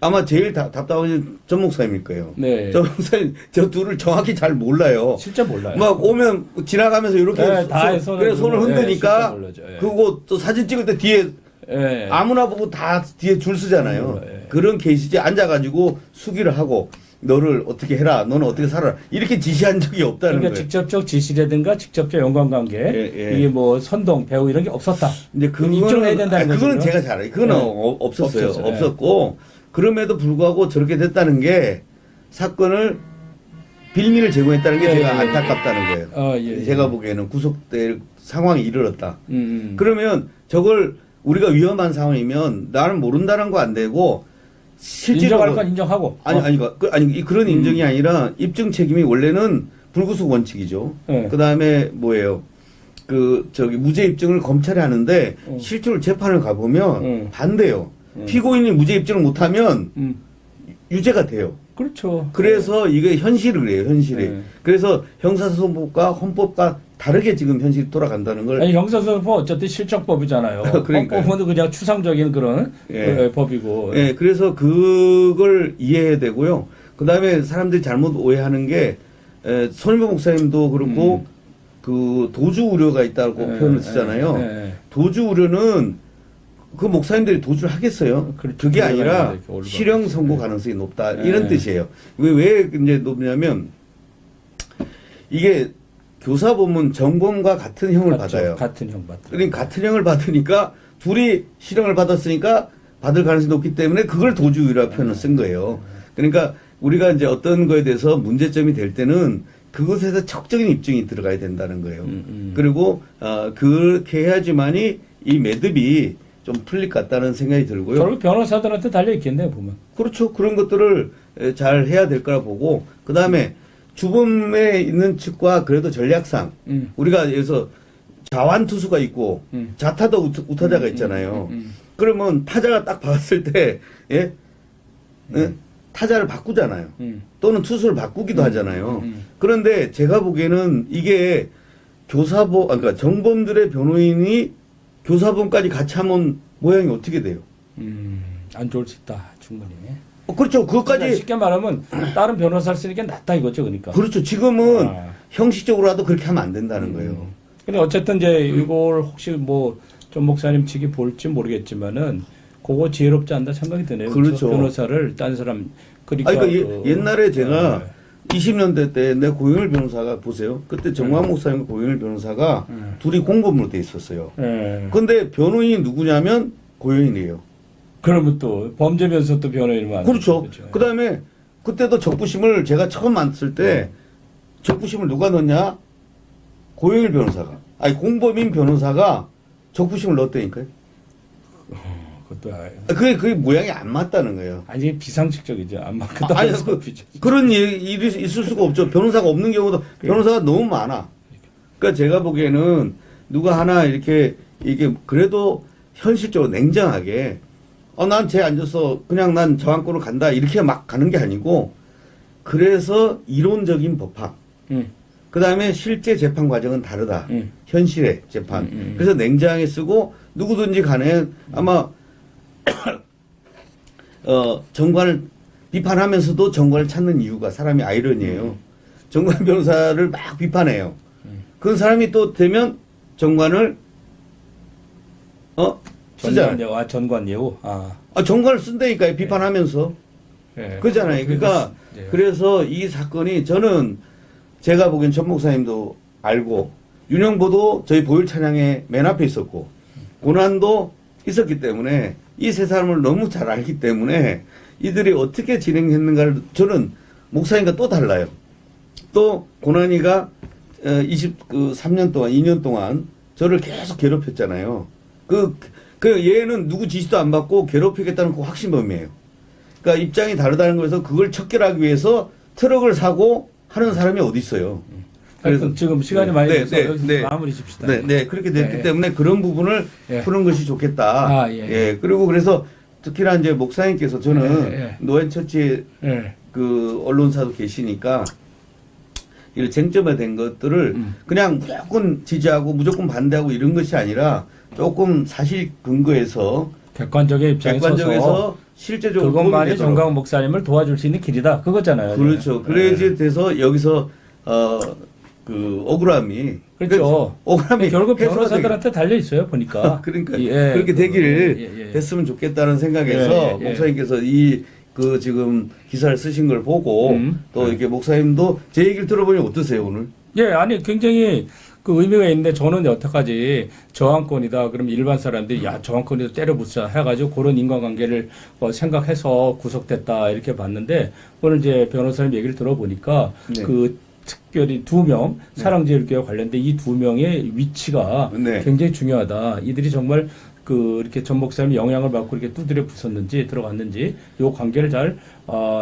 아마 제일 답답한 건 전 목사님일 거예요. 네. 전 목사님 저 둘을 정확히 잘 몰라요. 실제 몰라요. 막 오면 지나가면서 이렇게 네, 다 손을 손을 들고, 흔드니까 실제 모르죠. 예. 그거 또 사진 찍을 때 뒤에 예. 아무나 보고 다 뒤에 줄 쓰잖아요. 예. 그런 케이스지 앉아가지고 수기를 하고 너를 어떻게 해라, 너는 어떻게 살아라 이렇게 지시한 적이 없다는 그러니까 거예요. 직접적 지시라든가 직접적 연관관계, 예. 이게 뭐 선동, 배우 이런 게 없었다. 이제 그거는 입증해야 된다는 거죠. 그거는 제가 잘 알아요. 그거는 예. 없었어요. 없었어요. 예. 없었고 그럼에도 불구하고 저렇게 됐다는 게 사건을 빌미를 제공했다는 게 예, 제가 예. 안타깝다는 거예요. 예. 제가 보기에는 구속될 상황이 이르렀다. 음. 그러면 저걸 우리가 위험한 상황이면 나는 모른다는 거 안 되고 실제로 인정할 건 인정하고. 그런 인정이 아니라 입증 책임이 원래는 불구속 원칙이죠. 네. 그다음에 뭐예요? 무죄 입증을 검찰이 하는데 실제로 재판을 가 보면 반대요. 피고인이 무죄 입증을 못 하면 유죄가 돼요. 그렇죠. 그래서 이게 현실을 그래요, 현실이. 네. 그래서 형사소송법과 헌법과 다르게 지금 현실이 돌아간다는 걸. 아니, 형사소송법 어쨌든 실정법이잖아요. 그러니까요. 헌법은 그냥 추상적인 그런 예. 법이고. 예, 그래서 그걸 이해해야 되고요. 그 다음에 사람들이 잘못 오해하는 게, 손일보 목사님도 그렇고, 그 도주 우려가 있다고 표현을 쓰잖아요. 도주 우려는 그 목사님들이 도주를 하겠어요. 그게 아니라 실형 선고 가능성이 높다. 이런 뜻이에요. 왜 이제 높냐면, 이게 교사 보면 정범과 같은 형을 받아요. 같은 형 받아요. 그러니까 같은 형을 받으니까 둘이 실형을 받았으니까 받을 가능성이 높기 때문에 그걸 도주의라고 표현을 쓴 거예요. 그러니까 우리가 이제 어떤 거에 대해서 문제점이 될 때는 그것에서 척적인 입증이 들어가야 된다는 거예요. 그리고 그렇게 해야지만이 이 매듭이 좀 풀릴 것 같다는 생각이 들고요. 결국 변호사들한테 달려 있겠네요, 보면. 그렇죠. 그런 것들을 잘 해야 될 거라 보고 그 다음에 주범에 있는 측과 그래도 전략상 우리가 여기서 자완 투수가 있고 자타다 우타자가 있잖아요. 그러면 타자가 딱 봤을 때 예? 타자를 바꾸잖아요. 또는 투수를 바꾸기도 하잖아요. 그런데 제가 보기에는 이게 그러니까 정범들의 변호인이 교사분까지 같이 하면 모양이 어떻게 돼요? 안 좋을 수 있다, 충분히. 그렇죠. 그러니까 그것까지 쉽게 말하면 다른 변호사를 쓰니까 낫다 이거죠, 그러니까. 그렇죠. 지금은 아. 형식적으로라도 그렇게 하면 안 된다는 거예요. 근데 어쨌든 이제 이걸 혹시 뭐 전 목사님 측이 볼지 모르겠지만은 그거 지혜롭지 않다 생각이 드네요. 그렇죠. 변호사를 딴 사람 그러니까. 그러니까 옛날에 제가 20년대 때 내 고영일 변호사가 보세요. 그때 정광 목사님과 고영일 변호사가 둘이 공범으로 돼 있었어요. 예. 근데 변호인이 누구냐면 고영일이에요. 그러면 또 범죄면서 또 변호인만. 그렇죠. 그다음에 그때도 적부심을 제가 처음 만났을 때 적부심을 누가 넣냐? 고영일 변호사가. 아니 공범인 변호사가 적부심을 넣었다니까요. 그것도 그게 모양이 안 맞다는 거예요. 아니 이게 비상식적이죠. 안 맞거든. 아니 그런 일이 있을 수가 없죠. 변호사가 없는 경우도 변호사가 너무 많아. 그러니까 제가 보기에는 누가 하나 이게 그래도 현실적으로 냉정하게 난 쟤 앉아서 그냥 난 저항권으로 간다 이렇게 막 가는 게 아니고 그래서 이론적인 법학 그 다음에 실제 재판 과정은 다르다. 현실의 재판. 그래서 냉정하게 쓰고 누구든지 간에 아마 정관을 비판하면서도 정관을 찾는 이유가 사람이 아이러니예요. 정관 변호사를 막 비판해요. 그 사람이 또 되면 정관을 쓰잖아요. 전관 예우. 정관을 쓴다니까요. 비판하면서. 예. 그렇잖아요. 그러니까 예. 그래서 이 사건이 저는 제가 보기엔 전 목사님도 알고 윤영보도 저희 보혈 찬양에 맨 앞에 있었고 고난도 있었기 때문에 이 세 사람을 너무 잘 알기 때문에 이들이 어떻게 진행했는가를 저는 목사님과 또 달라요. 또 고난이가 23년 동안 2년 동안 저를 계속 괴롭혔잖아요. 그 얘는 누구 지시도 안 받고 괴롭히겠다는 그 확신범이에요. 그러니까 입장이 다르다는 거에서 그걸 척결하기 위해서 트럭을 사고 하는 사람이 어디 있어요. 그래서 지금 시간이 많이 돼서 여기서 마무리 짓시다. 네, 그렇게 됐기 때문에 그런 부분을 푸는 것이 좋겠다. 그리고 그래서 특히나 이제 목사님께서 저는 노앤처치에 그 언론사도 계시니까 이 쟁점화된 것들을 그냥 무조건 지지하고 무조건 반대하고 이런 것이 아니라 조금 사실 근거에서 객관적인 입장에 서서 실제적으로 그것만이 정광훈 목사님을 도와줄 수 있는 길이다. 그거잖아요. 그렇죠. 그래야지 돼서 여기서 그 억울함이 그렇죠. 억울함이 결국 변호사들한테 달려 있어요. 보니까. 그러니까 그렇게 되기를 됐으면 좋겠다는 생각에서 목사님께서 그 지금 기사를 쓰신 걸 보고 또 이렇게 목사님도 제 얘기를 들어보니 어떠세요 오늘? 아니 굉장히 그 의미가 있는데 저는 여태까지 저항권이다. 그럼 일반 사람들이 저항권이다 때려 붙자 해가지고 그런 인과관계를 생각해서 구속됐다 이렇게 봤는데 오늘 이제 변호사님 얘기를 들어보니까 그 특별히 2명 사랑제일교회 관련된 이 2명의 위치가 굉장히 중요하다. 이들이 정말 이렇게 전 목사님이 영향을 받고 이렇게 두드려 부쉈는지 들어갔는지 이 관계를 잘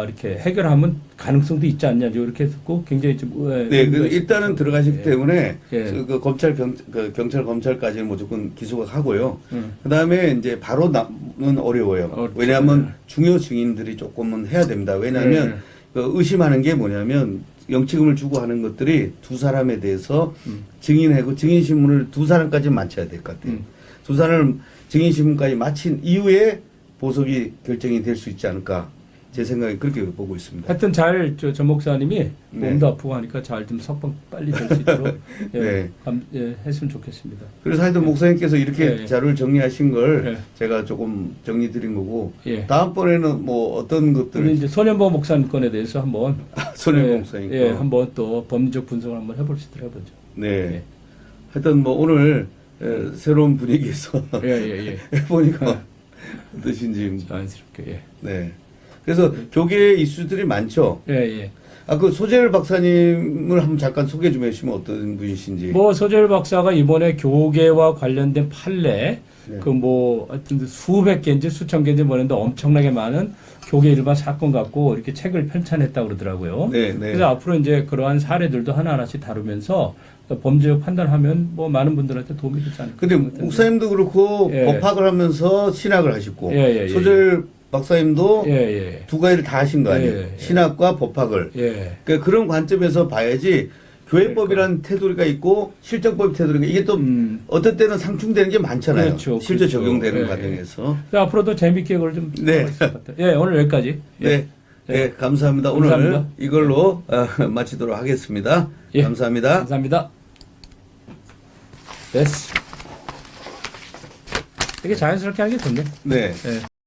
이렇게 해결하면 가능성도 있지 않냐 이렇게 듣고 굉장히 좀 일단은 들어가시기 때문에 그 경찰 검찰까지는 무조건 기소가 하고요. 그다음에 이제 바로 남은 어려워요. 왜냐하면 중요 증인들이 조금은 해야 됩니다. 왜냐하면 의심하는 게 뭐냐면 영치금을 주고 하는 것들이 두 사람에 대해서 증인하고 증인신문을 두 사람까지 마쳐야 될 것 같아요. 두 사람을 증인신문까지 마친 이후에 보석이 결정이 될 수 있지 않을까. 제 생각에 그렇게 보고 있습니다. 하여튼 전 목사님이 몸도 아프고 하니까 잘 좀 석방 빨리 될 수 있도록 했으면 좋겠습니다. 그래서 하여튼 목사님께서 이렇게 자료를 정리하신 걸 제가 조금 정리 드린 거고 다음번에는 뭐 어떤 것들을 우리 이제 손현보 목사님 건에 대해서 한번 손현보 목사님 한번 또 법리적 분석을 한번 해볼 수 있도록 해보죠. 하여튼 뭐 오늘 새로운 분위기에서 해보니까 어떠신지 자연스럽게 그래서 교계 이슈들이 많죠. 그 소재열 박사님을 한번 잠깐 소개 좀 해주시면 어떤 분이신지. 소재열 박사가 이번에 교계와 관련된 판례, 하여튼 수백 개인지 수천 개인지 모르는데 엄청나게 많은 교계 일반 사건 갖고 이렇게 책을 편찬했다고 그러더라고요. 그래서 앞으로 이제 그러한 사례들도 하나하나씩 다루면서 범죄적 판단하면 많은 분들한테 도움이 되지 않을까. 근데 목사님도 그렇고 법학을 하면서 신학을 하셨고 소재열 박사님도 두 가지를 다 하신 거 아니에요? 신학과 법학을. 그러니까 그런 관점에서 봐야지 교회법이라는 테두리가 있고 실정법 테두리가 이게 또 어떤 때는 상충되는 게 많잖아요. 그렇죠. 실제 그렇죠. 적용되는 예, 과정에서. 앞으로도 재밌게 그걸 좀 네. 할수 있을 것 같아요. 예, 오늘 여기까지. 예. 네. 네, 감사합니다. 오늘 감사합니다. 이걸로 마치도록 하겠습니다. 예. 감사합니다. 감사합니다. 됐어. 되게 자연스럽게 하는 게 좋네. 네. 예.